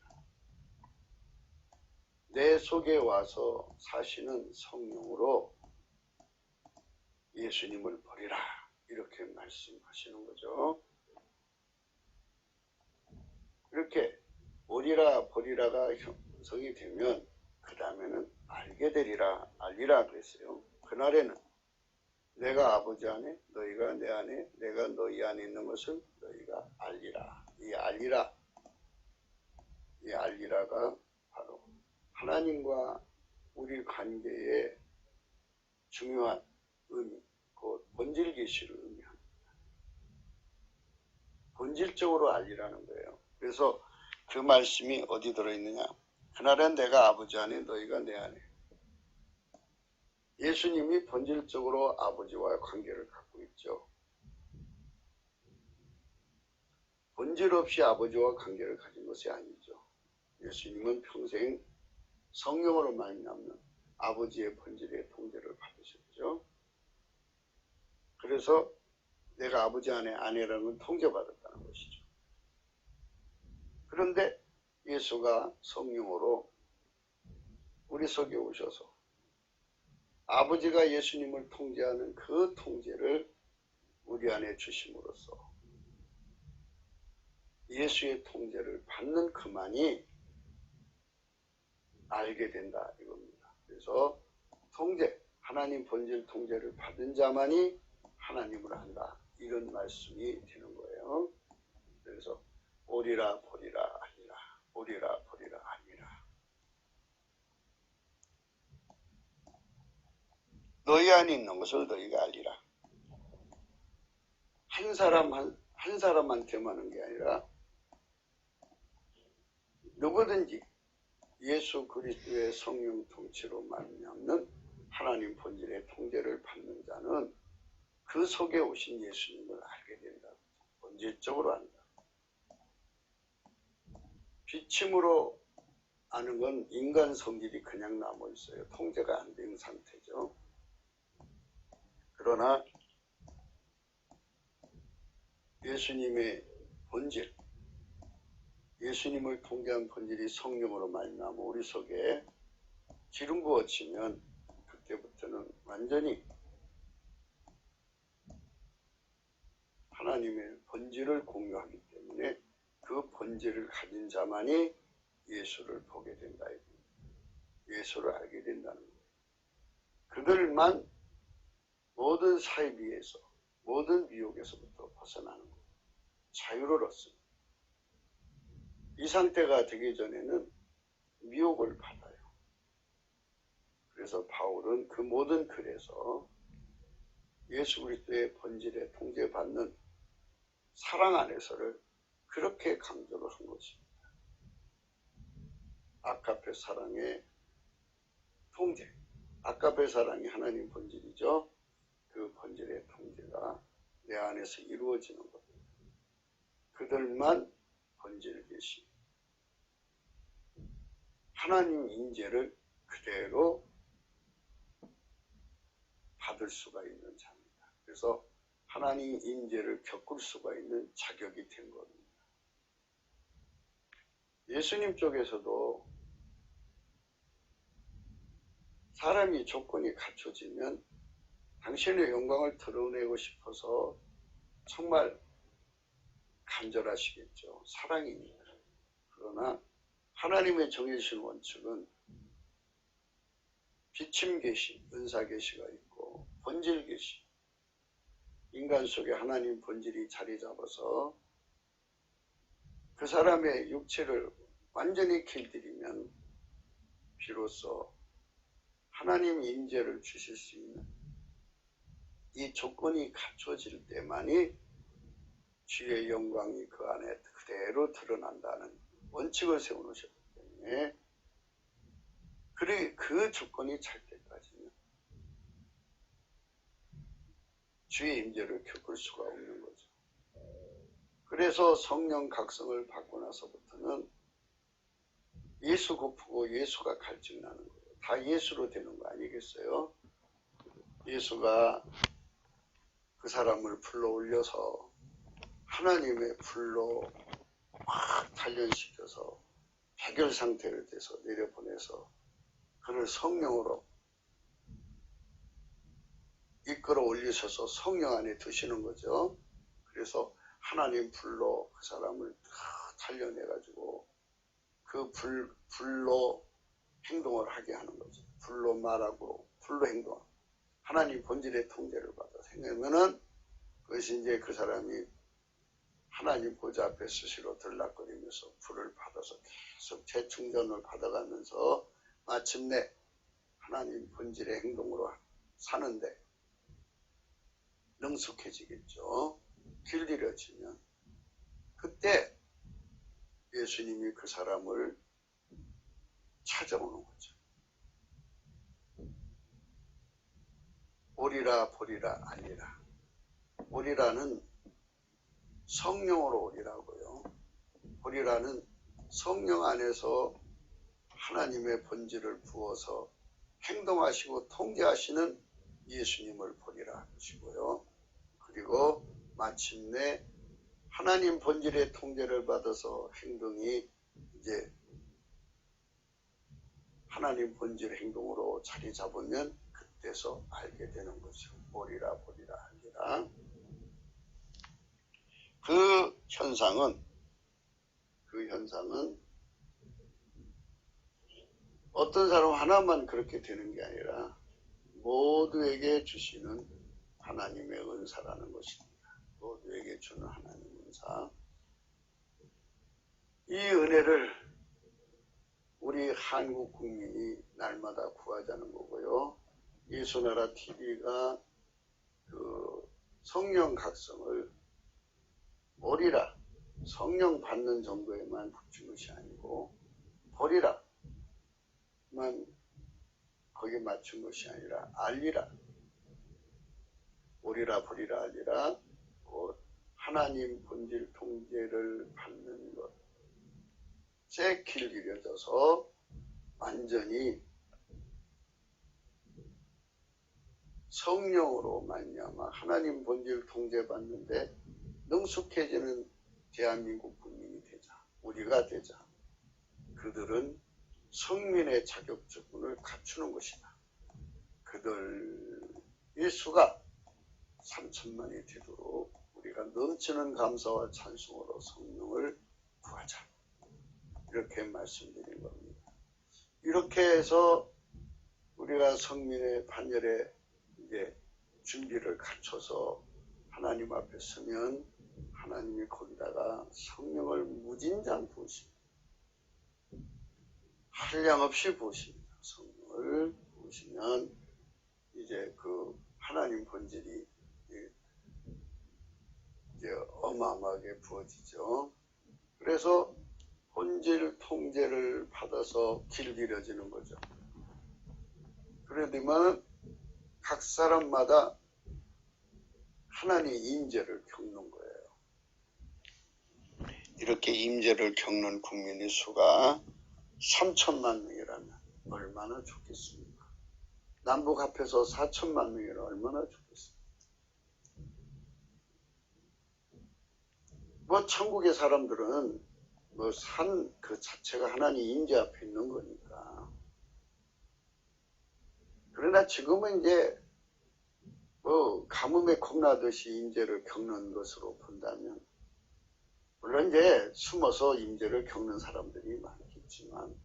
내 속에 와서 사시는 성령으로 예수님을 보리라 이렇게 말씀하시는 거죠. 이렇게 오리라 보리라가 형성이 되면 그 다음에는 알게 되리라 알리라 그랬어요. 그날에는 내가 아버지 안에 너희가 내 안에 내가 너희 안에 있는 것을 너희가 알리라. 이 알리라가 바로 하나님과 우리 관계의 중요한 의미, 그 본질 계시를 의미합니다. 본질적으로 알리라는 거예요. 그래서 그 말씀이 어디 들어있느냐. 그날은 내가 아버지 안에 너희가 내 안에 예수님이 본질적으로 아버지와 관계를 갖고 있죠. 본질 없이 아버지와 관계를 가진 것이 아니죠. 예수님은 평생 성령으로 말미암는 아버지의 본질의 통제를 받으셨죠. 그래서 내가 아버지 안에 아내라는 건 통제받았다는 것이죠. 그런데 예수가 성령으로 우리 속에 오셔서 아버지가 예수님을 통제하는 그 통제를 우리 안에 주심으로써 예수의 통제를 받는 그만이 알게 된다 이겁니다. 그래서 통제, 하나님 본질 통제를 받은 자만이 하나님을 한다. 이런 말씀이 되는 거예요. 그래서 오리라 보리라 아니라, 오리라 보리라 아니라. 너희 안에 있는 것을 너희가 알리라. 한 사람한테만 하는 게 아니라 누구든지 예수 그리스도의 성령 통치로 말미암는 하나님 본질의 통제를 받는 자는 그 속에 오신 예수님을 알게 된다. 본질적으로 안다. 비침으로 아는 건 인간 성질이 그냥 남아 있어요. 통제가 안 된 상태죠. 그러나 예수님의 본질, 예수님을 통제한 본질이 성령으로 말미암아 우리 속에 기름 부어지면 그때부터는 완전히 하나님의 본질을 공유하기 때문에 그 본질을 가진 자만이 예수를 보게 된다. 예수를 알게 된다는 거예요. 그들만 모든 사이비에서, 모든 미혹에서부터 벗어나는 거예요. 자유를 얻습니다. 이 상태가 되기 전에는 미혹을 받아요. 그래서 바울은 그 모든 글에서 예수 그리스도의 본질에 통제받는 사랑 안에서를 그렇게 강조를 한 것입니다. 아가페 사랑의 통제, 아가페 사랑이 하나님 본질이죠. 그 본질의 통제가 내 안에서 이루어지는 겁니다. 그들만 본질 계시 하나님 인재를 그대로 받을 수가 있는 자입니다. 그래서 하나님 인재를 겪을 수가 있는 자격이 된 겁니다. 예수님 쪽에서도 사람이 조건이 갖춰지면 당신의 영광을 드러내고 싶어서 정말 간절하시겠죠. 사랑이니까. 그러나 하나님의 정해진 원칙은 비침 계시, 은사 계시가 있고 본질 계시, 인간 속에 하나님 본질이 자리 잡아서 그 사람의 육체를 완전히 길들이면 비로소 하나님 인재를 주실 수 있는 이 조건이 갖춰질 때만이 주의 영광이 그 안에 그대로 드러난다는 원칙을 세워놓으셨기 때문에 그 조건이 찰 때까지는 주의 임재를 겪을 수가 없는 거죠. 그래서 성령 각성을 받고 나서부터는 예수 고프고 예수가 갈증나는 거예요. 다 예수로 되는 거 아니겠어요? 예수가 그 사람을 불러 올려서 하나님의 불로 막 단련시켜서 해결 상태를 돼서 내려보내서 그를 성령으로 이끌어 올리셔서 성령 안에 두시는 거죠. 그래서 하나님 불로 그 사람을 단련해가지고 그 불로 행동을 하게 하는 거죠. 불로 말하고 불로 행동하고 하나님 본질의 통제를 받아 생각하면은 그것이 이제 그 사람이 하나님 보좌 앞에 수시로 들락거리면서 불을 받아서 계속 재충전을 받아가면서 마침내 하나님 본질의 행동으로 사는데 능숙해지겠죠. 길들여지면 그때 예수님이 그 사람을 찾아오는 거죠. 오리라 보리라 알리라. 오리라는 성령으로 오리라고요. 보리라는 성령 안에서 하나님의 본질을 부어서 행동하시고 통제하시는 예수님을 보리라 하시고요. 그리고 마침내 하나님 본질의 통제를 받아서 행동이 이제 하나님 본질 행동으로 자리 잡으면 그때서 알게 되는 거죠. 보리라 보리라 하리라. 그 현상은 어떤 사람 하나만 그렇게 되는 게 아니라 모두에게 주시는 하나님의 은사라는 것입니다. 모두에게 주는 하나님의 은사. 이 은혜를 우리 한국 국민이 날마다 구하자는 거고요. 예수나라 TV가 그 성령 각성을 보리라, 성령 받는 정도에만 붙인 것이 아니고 보리라만 거기에 맞춘 것이 아니라 알리라, 보리라 보리라 알리라, 곧 하나님 본질 통제를 받는 것에 길들여져서 완전히 성령으로 말미암아 하나님 본질 통제받는데 능숙해지는 대한민국 국민이 되자, 우리가 되자. 그들은 성민의 자격조건을 갖추는 것이다. 그들의 수가 3천만이 되도록 우리가 넘치는 감사와 찬송으로 성령을 구하자. 이렇게 말씀드린 겁니다. 이렇게 해서 우리가 성민의 반열에 이제 준비를 갖춰서 하나님 앞에 서면 하나님이 거기다가 성령을 무진장 부으십니다. 한량없이 부으십니다. 성령을 부으시면 이제 그 하나님 본질이 이제 어마어마하게 부어지죠. 그래서 본질 통제를 받아서 길들여지는 거죠. 그러지만 각 사람마다 하나님 임재를 겪는 거예요. 이렇게 임재를 겪는 국민의 수가 3천만 명이라면 얼마나 좋겠습니까? 남북 합해서 4천만 명이라면 얼마나 좋겠습니까? 뭐 천국의 사람들은 뭐 산 그 자체가 하나님 임재 앞에 있는 거니까. 그러나 지금은 이제 뭐 가뭄에 콩나듯이 임재를 겪는 것으로 본다면, 물론 이제 숨어서 임재를 겪는 사람들이 많겠지만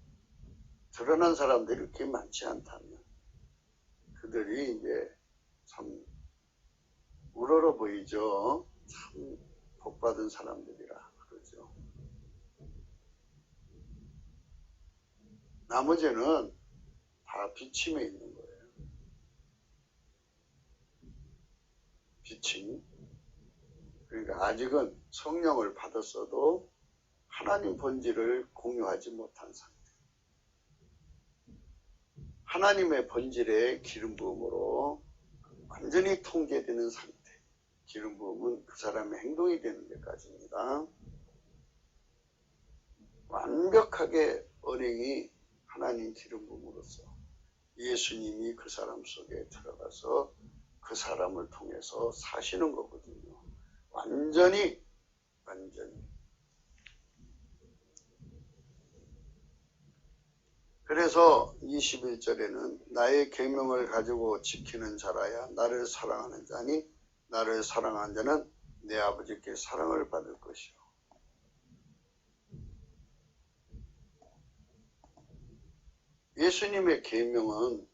드러난 사람들이 그렇게 많지 않다면 그들이 이제 참 우러러 보이죠. 참 복받은 사람들이라 그러죠. 나머지는 다 비침에 있는 거예요. 비침. 그러니까 아직은 성령을 받았어도 하나님 본질을 공유하지 못한 상태. 하나님의 본질의 기름 부음으로 완전히 통제되는 상태. 기름 부음은 그 사람의 행동이 되는 데까지입니다. 완벽하게 언행이 하나님 기름 부음으로써 예수님이 그 사람 속에 들어가서 그 사람을 통해서 사시는 거거든요. 완전히. 그래서 21절에는 나의 계명을 가지고 지키는 자라야 나를 사랑하는 자니 나를 사랑하는 자는 내 아버지께 사랑을 받을 것이요. 예수님의 계명은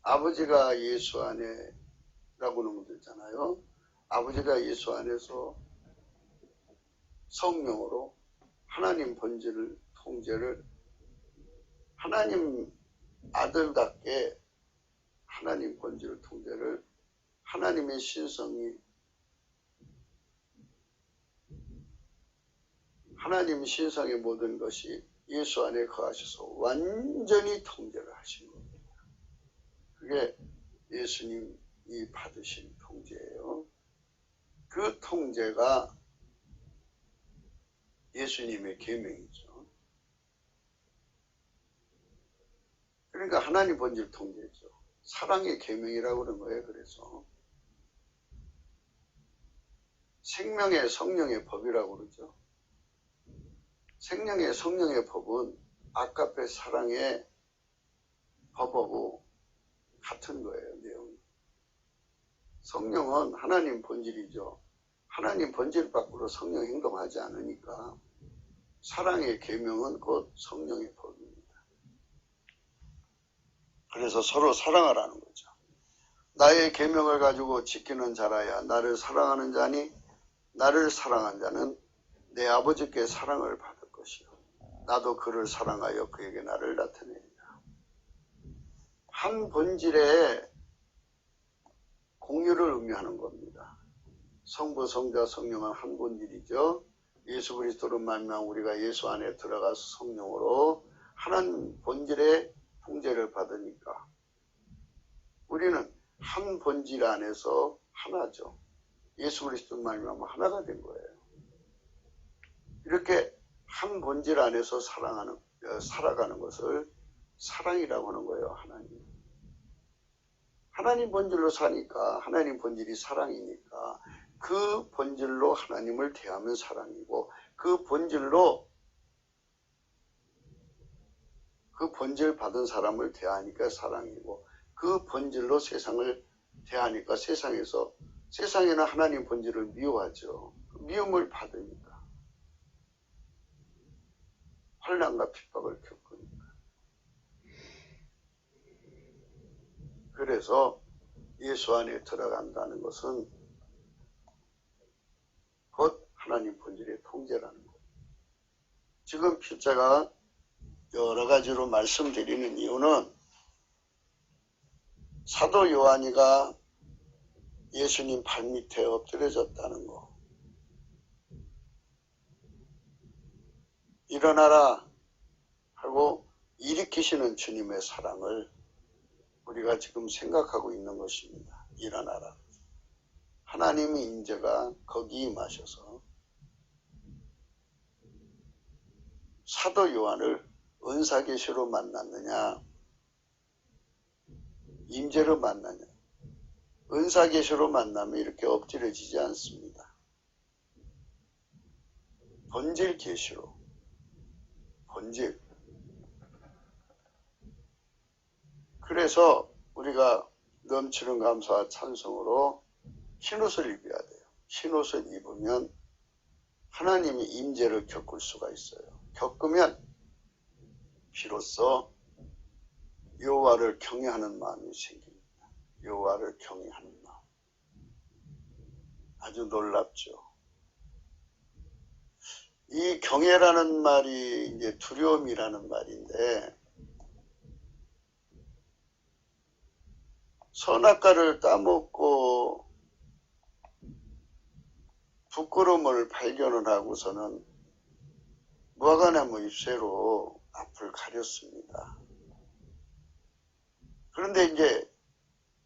아버지가 예수 안에 라고는 그러잖아요. 아버지가 예수 안에서 성령으로 하나님 본질을 통제를 하나님 아들답게 하나님 본질을 통제를 하나님의 신성이 하나님 신성의 모든 것이 예수 안에 거하셔서 완전히 통제를 하신 겁니다. 그게 예수님이 받으신 통제예요. 그 통제가 예수님의 계명이죠. 그러니까 하나님 본질 통제죠. 사랑의 계명이라고 그런 거예요. 그래서 생명의 성령의 법이라고 그러죠. 생명의 성령의 법은 아까페 사랑의 법하고 같은 거예요. 내용이. 성령은 하나님 본질이죠. 하나님 본질 밖으로 성령 행동하지 않으니까 사랑의 계명은 곧 성령의 법입니다. 그래서 서로 사랑하라는 거죠. 나의 계명을 가지고 지키는 자라야 나를 사랑하는 자니 나를 사랑한 자는 내 아버지께 사랑을 받을 것이요 나도 그를 사랑하여 그에게 나를 나타내리라. 한 본질의 공유를 의미하는 겁니다. 성부, 성자, 성령은 한 본질이죠. 예수 그리스도로 말미암아 우리가 예수 안에 들어가서 성령으로 하나님 본질의 통제를 받으니까 우리는 한 본질 안에서 하나죠. 예수 그리스도 말미암아 하나가 된 거예요. 이렇게 한 본질 안에서 살아가는 것을 사랑이라고 하는 거예요. 하나님 본질로 사니까 하나님 본질이 사랑이니까 그 본질로 하나님을 대하면 사랑이고 그 본질로 그 본질 받은 사람을 대하니까 사랑이고 그 본질로 세상을 대하니까 세상에는 하나님 본질을 미워하죠. 미움을 받으니까 환난과 핍박을 겪으니까. 그래서 예수 안에 들어간다는 것은 곧 하나님 본질의 통제라는 거예요. 지금 제가 여러 가지로 말씀드리는 이유는 사도 요한이가 예수님 발밑에 엎드려졌다는 거. 일어나라 하고 일으키시는 주님의 사랑을 우리가 지금 생각하고 있는 것입니다. 일어나라. 하나님의 임재가 거기 임하셔서 사도 요한을 은사계시로 만났느냐 임재로 만나냐. 은사계시로 만나면 이렇게 엎드려지지 않습니다. 본질 계시로. 본질. 그래서 우리가 넘치는 감사와 찬송으로 흰옷을 입어야 돼요. 흰옷을 입으면 하나님의 임재를 겪을 수가 있어요. 겪으면 비로소 여호와를 경외하는 마음이 생깁니다. 여호와를 경외하는 마음. 아주 놀랍죠. 이 경외라는 말이 이제 두려움이라는 말인데 선악과를 따먹고 부끄러움을 발견을 하고서는 무화과나무 잎새로 앞을 가렸습니다. 그런데 이제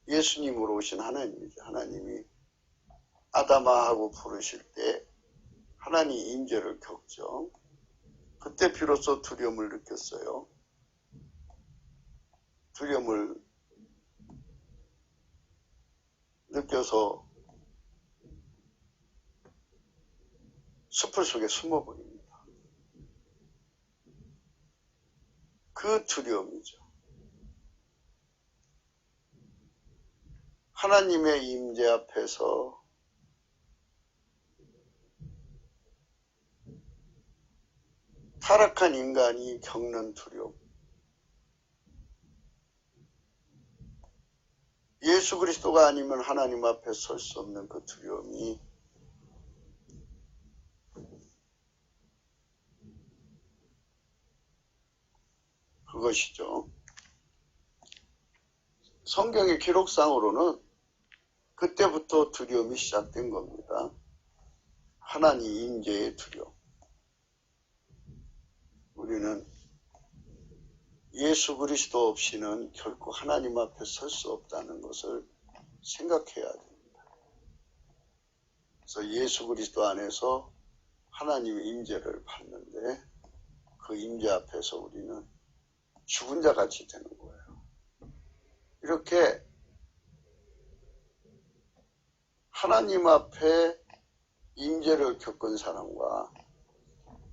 예수님으로 오신 하나님이죠. 하나님이 아담아 하고 부르실 때 하나님 임재를 겪죠. 그때 비로소 두려움을 느꼈어요. 두려움을 느껴서 숲을 속에 숨어버립니다. 그 두려움이죠. 하나님의 임재 앞에서 타락한 인간이 겪는 두려움. 예수 그리스도가 아니면 하나님 앞에 설 수 없는 그 두려움이 그것이죠. 성경의 기록상으로는 그때부터 두려움이 시작된 겁니다. 하나님 임재의 두려움. 우리는 예수 그리스도 없이는 결코 하나님 앞에 설 수 없다는 것을 생각해야 됩니다. 그래서 예수 그리스도 안에서 하나님의 임재를 받는데 그 임재 앞에서 우리는 죽은 자 같이 되는 거예요. 이렇게 하나님 앞에 임재를 겪은 사람과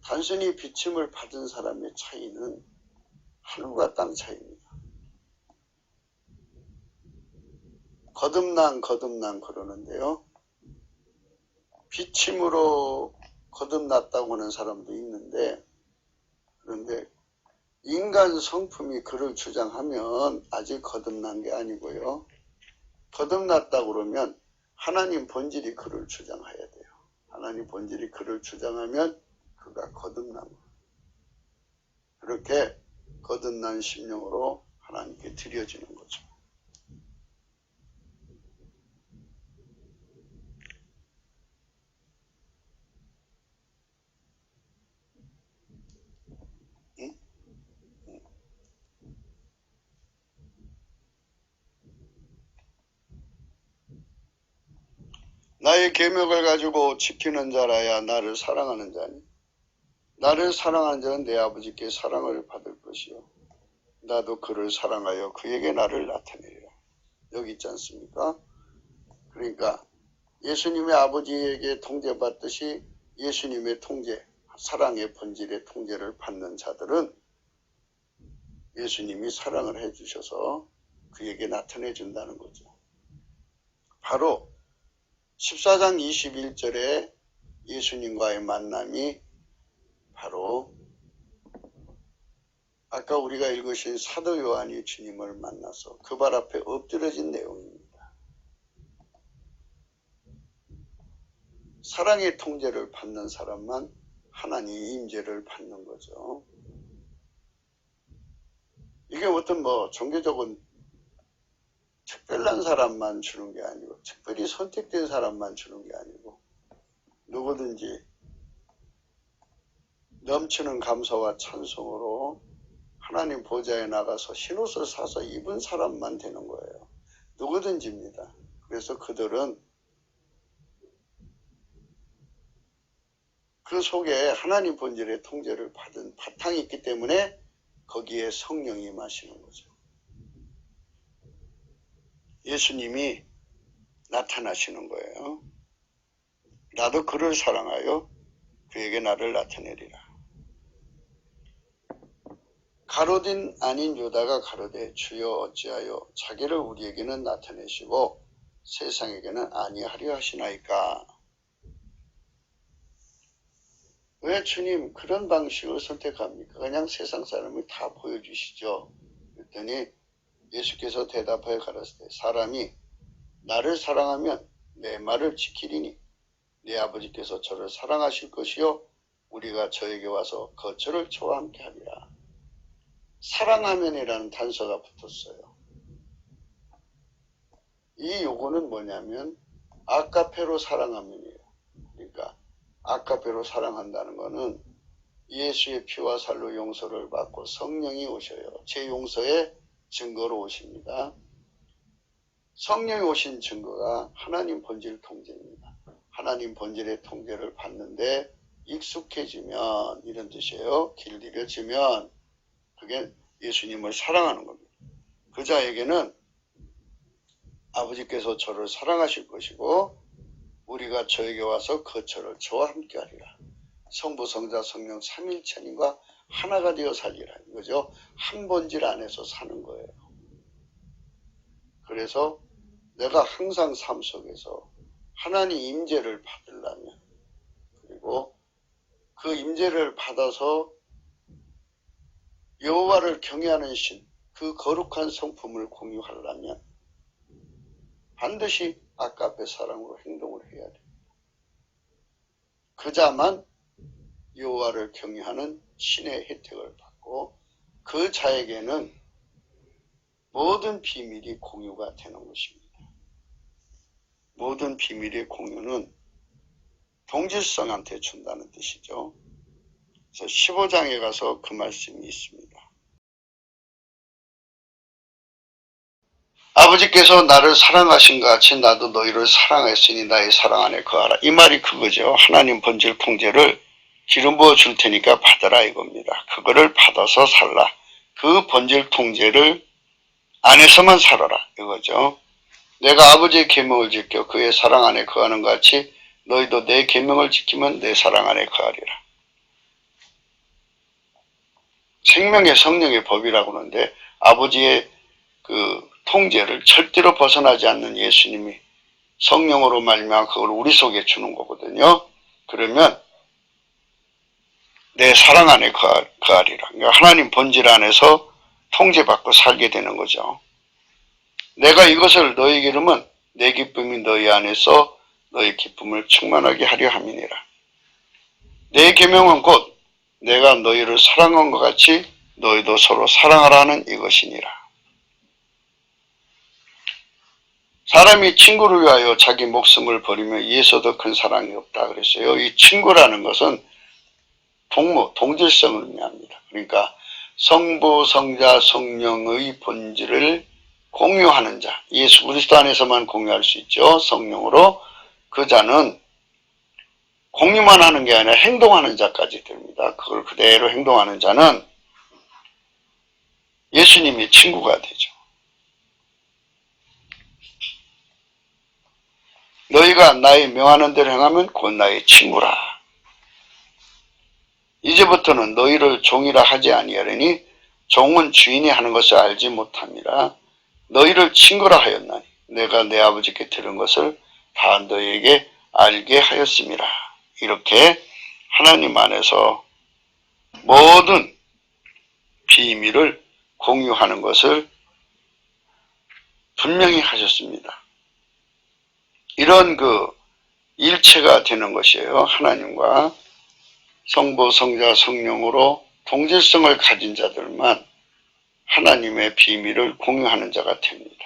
단순히 비침을 받은 사람의 차이는 하늘과 땅 차이입니다. 거듭난 그러는데요. 비침으로 거듭났다고 하는 사람도 있는데, 그런데 인간 성품이 그를 주장하면 아직 거듭난 게 아니고요. 거듭났다고 그러면 하나님 본질이 그를 주장해야 돼요. 하나님 본질이 그를 주장하면 그가 거듭난 거예요. 그렇게 거듭난 심령으로 하나님께 드려지는 거죠. 응? 나의 계명을 가지고 지키는 자라야 나를 사랑하는 자니 나를 사랑하는 자는 내 아버지께 사랑을 받을 것이요 나도 그를 사랑하여 그에게 나를 나타내리라. 여기 있지 않습니까? 그러니까 예수님의 아버지에게 통제받듯이 예수님의 통제, 사랑의 본질의 통제를 받는 자들은 예수님이 사랑을 해주셔서 그에게 나타내 준다는 거죠. 바로 14장 21절에 예수님과의 만남이 바로 아까 우리가 읽으신 사도 요한이 주님을 만나서 그 발 앞에 엎드려진 내용입니다. 사랑의 통제를 받는 사람만 하나님의 임재를 받는 거죠. 이게 어떤 종교적인 특별한 사람만 주는 게 아니고 특별히 선택된 사람만 주는 게 아니고 누구든지 넘치는 감사와 찬송으로 하나님 보좌에 나가서 흰옷을 사서 입은 사람만 되는 거예요. 누구든지입니다. 그래서 그들은 그 속에 하나님 본질의 통제를 받은 바탕이 있기 때문에 거기에 성령이 임하시는 거죠. 예수님이 나타나시는 거예요. 나도 그를 사랑하여 그에게 나를 나타내리라. 가룟 아닌 유다가 가로되 주여 어찌하여 자기를 우리에게는 나타내시고 세상에게는 아니하려 하시나이까. 왜 주님 그런 방식을 선택합니까? 그냥 세상 사람을 다 보여주시죠. 그랬더니 예수께서 대답하여 가라사대 사람이 나를 사랑하면 내 말을 지키리니 내 아버지께서 저를 사랑하실 것이요 우리가 저에게 와서 거처를 저와 함께 하리라. 사랑하면이라는 단서가 붙었어요. 이 요거는 뭐냐면 아카페로 사랑하면이에요. 그러니까 아카페로 사랑한다는 것은 예수의 피와 살로 용서를 받고 성령이 오셔요. 제 용서의 증거로 오십니다. 성령이 오신 증거가 하나님 본질 통제입니다. 하나님 본질의 통제를 받는데 익숙해지면 이런 뜻이에요. 길들여지면 그게 예수님을 사랑하는 겁니다. 그 자에게는 아버지께서 저를 사랑하실 것이고 우리가 저에게 와서 거처를 저와 함께 하리라. 성부, 성자, 성령 삼일천인과 하나가 되어 살리라. 이거죠. 한 본질 안에서 사는 거예요. 그래서 내가 항상 삶 속에서 하나님 임재를 받으려면 그리고 그 임재를 받아서 여호와를 경외하는 신, 그 거룩한 성품을 공유하려면 반드시 아까의 사랑으로 행동을 해야 됩니다. 그자만 여호와를 경외하는 신의 혜택을 받고 그 자에게는 모든 비밀이 공유가 되는 것입니다. 모든 비밀의 공유는 동질성한테 준다는 뜻이죠. 그래서 15장에 가서 그 말씀이 있습니다. 아버지께서 나를 사랑하신 것 같이 나도 너희를 사랑했으니 나의 사랑 안에 거하라. 이 말이 그거죠. 하나님 본질 통제를 기름 부어 줄 테니까 받아라 이겁니다. 그거를 받아서 살라. 그 본질 통제를 안에서만 살아라 이거죠. 내가 아버지의 계명을 지켜 그의 사랑 안에 거하는 것 같이 너희도 내 계명을 지키면 내 사랑 안에 거하리라. 생명의 성령의 법이라고 하는데 아버지의 그 통제를 절대로 벗어나지 않는 예수님이 성령으로 말미암아 그걸 우리 속에 주는 거거든요. 그러면 내 사랑 안에 거하리라. 그러니까 하나님 본질 안에서 통제받고 살게 되는 거죠. 내가 이것을 너희에게 이르면 내 기쁨이 너희 안에서 너희 기쁨을 충만하게 하려 함이니라. 내 계명은 곧 내가 너희를 사랑한 것 같이 너희도 서로 사랑하라는 이것이니라. 사람이 친구를 위하여 자기 목숨을 버리며 이에서 더 큰 사랑이 없다 그랬어요. 이 친구라는 것은 동질성을 의미합니다. 그러니까 성부, 성자, 성령의 본질을 공유하는 자, 예수 그리스도 안에서만 공유할 수 있죠. 성령으로. 그 자는 공유만 하는 게 아니라 행동하는 자까지 됩니다. 그걸 그대로 행동하는 자는 예수님이 친구가 되죠. 너희가 나의 명하는 대로 행하면 곧 나의 친구라. 이제부터는 너희를 종이라 하지 아니하려니 종은 주인이 하는 것을 알지 못함이라. 너희를 친구라 하였나니 내가 내 아버지께 들은 것을 다 너희에게 알게 하였음이라. 이렇게 하나님 안에서 모든 비밀을 공유하는 것을 분명히 하셨습니다. 이런 그 일체가 되는 것이에요. 하나님과 성부, 성자, 성령으로 동질성을 가진 자들만 하나님의 비밀을 공유하는 자가 됩니다.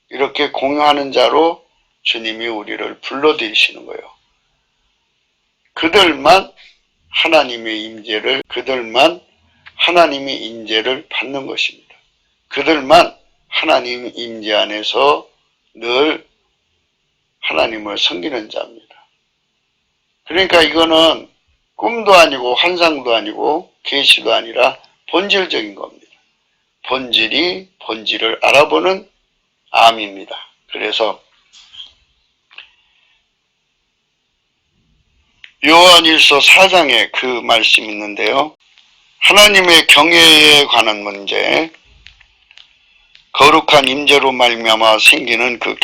이렇게 공유하는 자로 주님이 우리를 불러들이시는 거예요. 그들만 하나님의 임재를 받는 것입니다. 그들만 하나님 임재 안에서 늘 하나님을 섬기는 자입니다. 그러니까 이거는 꿈도 아니고 환상도 아니고 계시도 아니라 본질적인 겁니다. 본질을 알아보는 암입니다. 그래서 요한일서 4장에 그 말씀이 있는데요. 하나님의 경외에 관한 문제, 거룩한 임재로 말미암아 생기는 그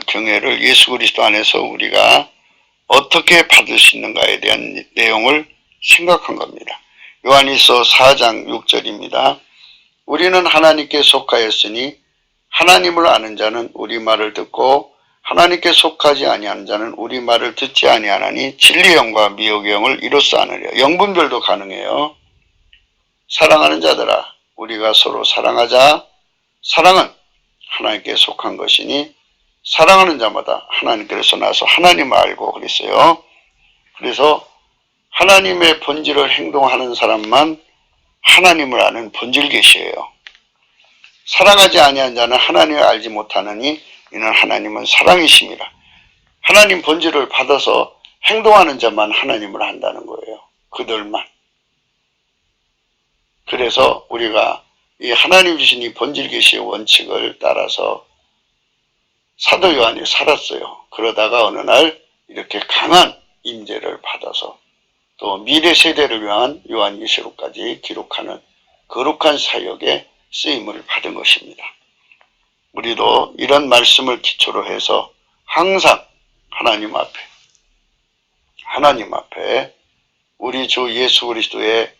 경외를 예수 그리스도 안에서 우리가 어떻게 받을 수 있는가에 대한 내용을 생각한 겁니다. 요한일서 4장 6절입니다. 우리는 하나님께 속하였으니 하나님을 아는 자는 우리 말을 듣고 하나님께 속하지 아니하는 자는 우리 말을 듣지 아니하나니 진리의 영과 미혹의 영을 이로써 아느냐. 영분별도 가능해요. 사랑하는 자들아 우리가 서로 사랑하자. 사랑은 하나님께 속한 것이니 사랑하는 자마다 하나님께서 나서 하나님을 알고 그랬어요. 그래서 하나님의 본질을 행동하는 사람만 하나님을 아는 본질 계시예요. 사랑하지 아니한 자는 하나님을 알지 못하느니 이는 하나님은 사랑이심이라. 하나님 본질을 받아서 행동하는 자만 하나님을 안다는 거예요. 그들만. 그래서 우리가 이 하나님 주신 이 본질 계시의 원칙을 따라서 사도 요한이 살았어요. 그러다가 어느 날 이렇게 강한 임재를 받아서 또 미래 세대를 위한 요한계시록까지 기록하는 거룩한 사역에 쓰임을 받은 것입니다. 우리도 이런 말씀을 기초로 해서 항상 하나님 앞에 우리 주 예수 그리스도의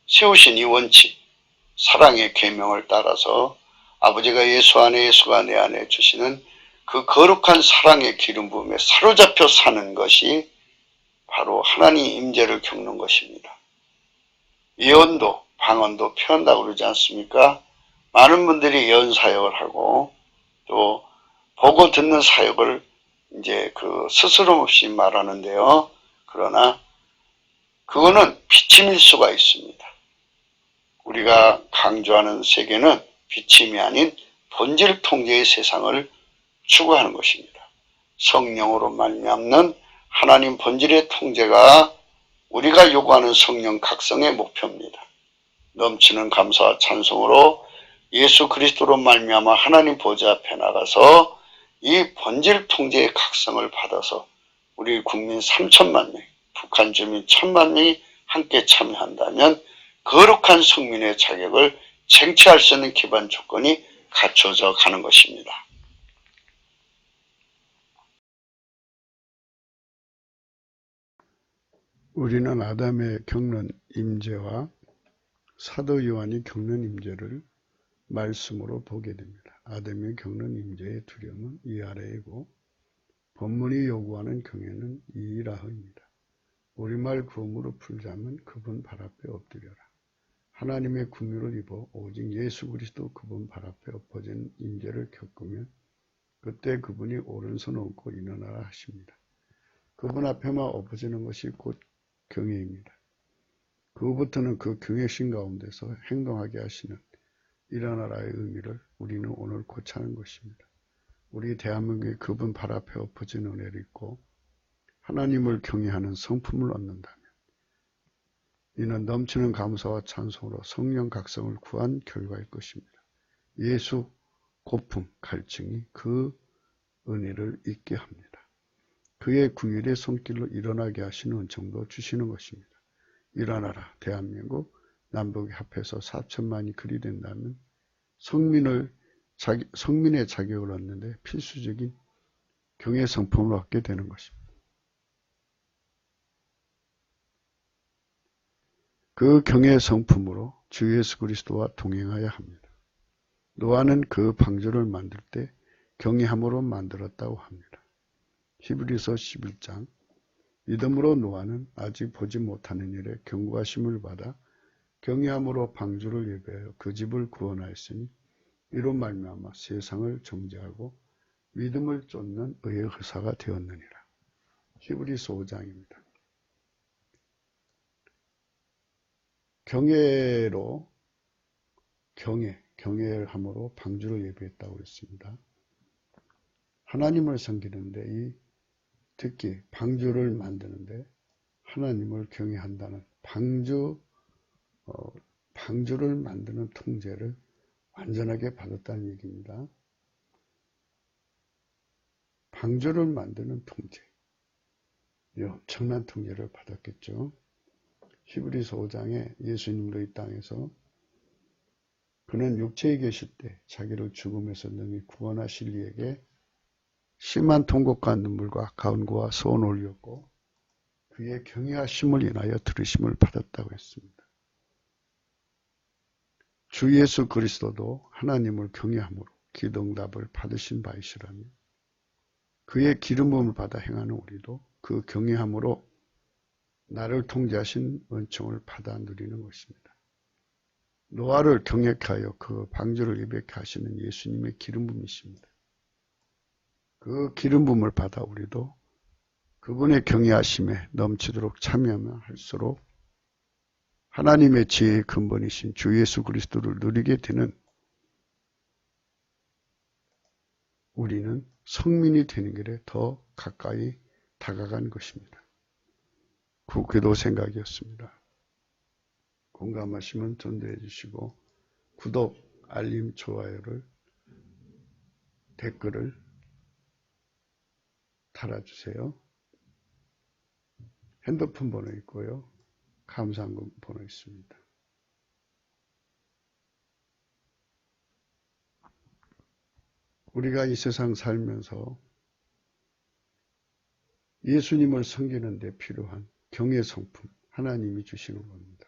세우신 이 원칙, 사랑의 계명을 따라서 아버지가 예수 안에 예수가 내 안에 주시는 그 거룩한 사랑의 기름 부음에 사로잡혀 사는 것이 바로 하나님 임재를 겪는 것입니다. 예언도 방언도 표한다고 그러지 않습니까? 많은 분들이 예언 사역을 하고 또 보고 듣는 사역을 이제 그 스스럼 없이 말하는데요. 그러나 그거는 비침일 수가 있습니다. 우리가 강조하는 세계는 비침이 아닌 본질 통제의 세상을 추구하는 것입니다. 성령으로 말미암는 하나님 본질의 통제가 우리가 요구하는 성령 각성의 목표입니다. 넘치는 감사와 찬송으로 예수 그리스도로 말미암아 하나님 보좌 앞에 나가서 이 본질 통제의 각성을 받아서 우리 국민 3천만 명, 북한 주민 1,000만 명이 함께 참여한다면 거룩한 성민의 자격을 쟁취할 수 있는 기반 조건이 갖춰져 가는 것입니다. 우리는 아담의 겪는 임재와 사도 요한이 겪는 임재를 말씀으로 보게 됩니다. 아담이 겪는 임재의 두려움은 이하레이고 본문이 요구하는 경외는 이라흐입니다. 우리말 구음으로 풀자면 그분 발 앞에 엎드려라. 하나님의 구미를 입어 오직 예수 그리스도 그분 발 앞에 엎어진 임재를 겪으면 그때 그분이 오른손 얹고 일어나라 하십니다. 그분 앞에만 엎어지는 것이 곧 경외입니다. 그 후부터는 그 경외심 가운데서 행동하게 하시는 일어나라의 의미를 우리는 오늘 고차는 것입니다. 우리 대한민국이 그분 발 앞에 엎어진 은혜를 입고 하나님을 경외하는 성품을 얻는다면 이는 넘치는 감사와 찬송으로 성령 각성을 구한 결과일 것입니다. 예수 고품 갈증이 그 은혜를 잊게 합니다. 그의 궁일의 손길로 일어나게 하시는 은총도 주시는 것입니다. 일어나라 대한민국 남북이 합해서 4천만이 그리 된다면 성민의 자격을 얻는데 필수적인 경외 성품을 얻게 되는 것입니다. 그 경외 성품으로 주 예수 그리스도와 동행하여야 합니다. 노아는 그 방주를 만들 때 경외함으로 만들었다고 합니다. 히브리서 11장 믿음으로 노아는 아직 보지 못하는 일에 경고하심을 받아 경외함으로 방주를 예배하여 그 집을 구원하였으니 이로 말미암아 세상을 정죄하고 믿음을 쫓는 의의 의사가 되었느니라. 히브리서 5장입니다. 경외함으로 방주를 예배했다고 했습니다. 하나님을 섬기는데 특히 방주를 만드는데 하나님을 경외한다는 방주를 만드는 통제를 완전하게 받았다는 얘기입니다. 방주를 만드는 통제. 이 엄청난 통제를 받았겠죠. 히브리서 5장에 예수님도 이 땅에서 그는 육체에 계실 때 자기를 죽음에서 능히 구원하실 이에게 심한 통곡과 눈물과 가운과 소원을 올렸고 그의 경외하심을 인하여 들으심을 받았다고 했습니다. 주 예수 그리스도도 하나님을 경외함으로 기도응답을 받으신 바이시라며 그의 기름 부음을 받아 행하는 우리도 그 경외함으로 나를 통제하신 은총을 받아 누리는 것입니다. 노아를 경외케 하여 그 방주를 예배케 하시는 예수님의 기름 부음이십니다. 그 기름 부음을 받아 우리도 그분의 경외하심에 넘치도록 참여하면 할수록 하나님의 지혜의 근본이신 주 예수 그리스도를 누리게 되는 우리는 성민이 되는 길에 더 가까이 다가간 것입니다. 기도 생각이었습니다. 공감하시면 전도해 주시고 구독, 알림, 좋아요를 댓글을 달아주세요. 핸드폰 번호 있고요. 감사한금 번호 있습니다. 우리가 이 세상 살면서 예수님을 섬기는 데 필요한 경외 성품 하나님이 주시는 겁니다.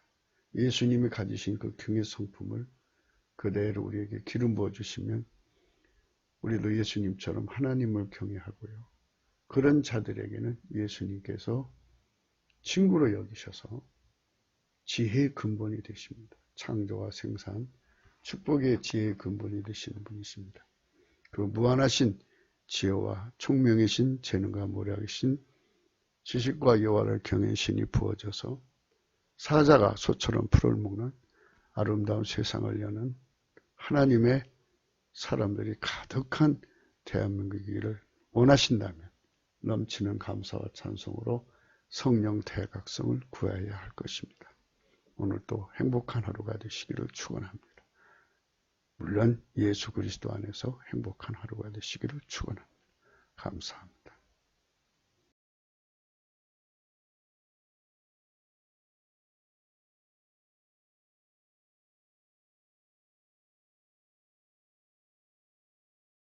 예수님이 가지신 그 경외 성품을 그대로 우리에게 기름 부어 주시면 우리도 예수님처럼 하나님을 경외하고요. 그런 자들에게는 예수님께서 친구로 여기셔서 지혜의 근본이 되십니다. 창조와 생산, 축복의 지혜의 근본이 되시는 분이십니다. 그 무한하신 지혜와 총명이신 재능과 모략이신 지식과 여호와를 경외하는 신이 부어져서 사자가 소처럼 풀을 먹는 아름다운 세상을 여는 하나님의 사람들이 가득한 대한민국이기를 원하신다면 넘치는 감사와 찬송으로 성령 대각성을 구해야 할 것입니다. 오늘도 행복한 하루가 되시기를 축원합니다. 물론 예수 그리스도 안에서 행복한 하루가 되시기를 축원합니다. 감사합니다.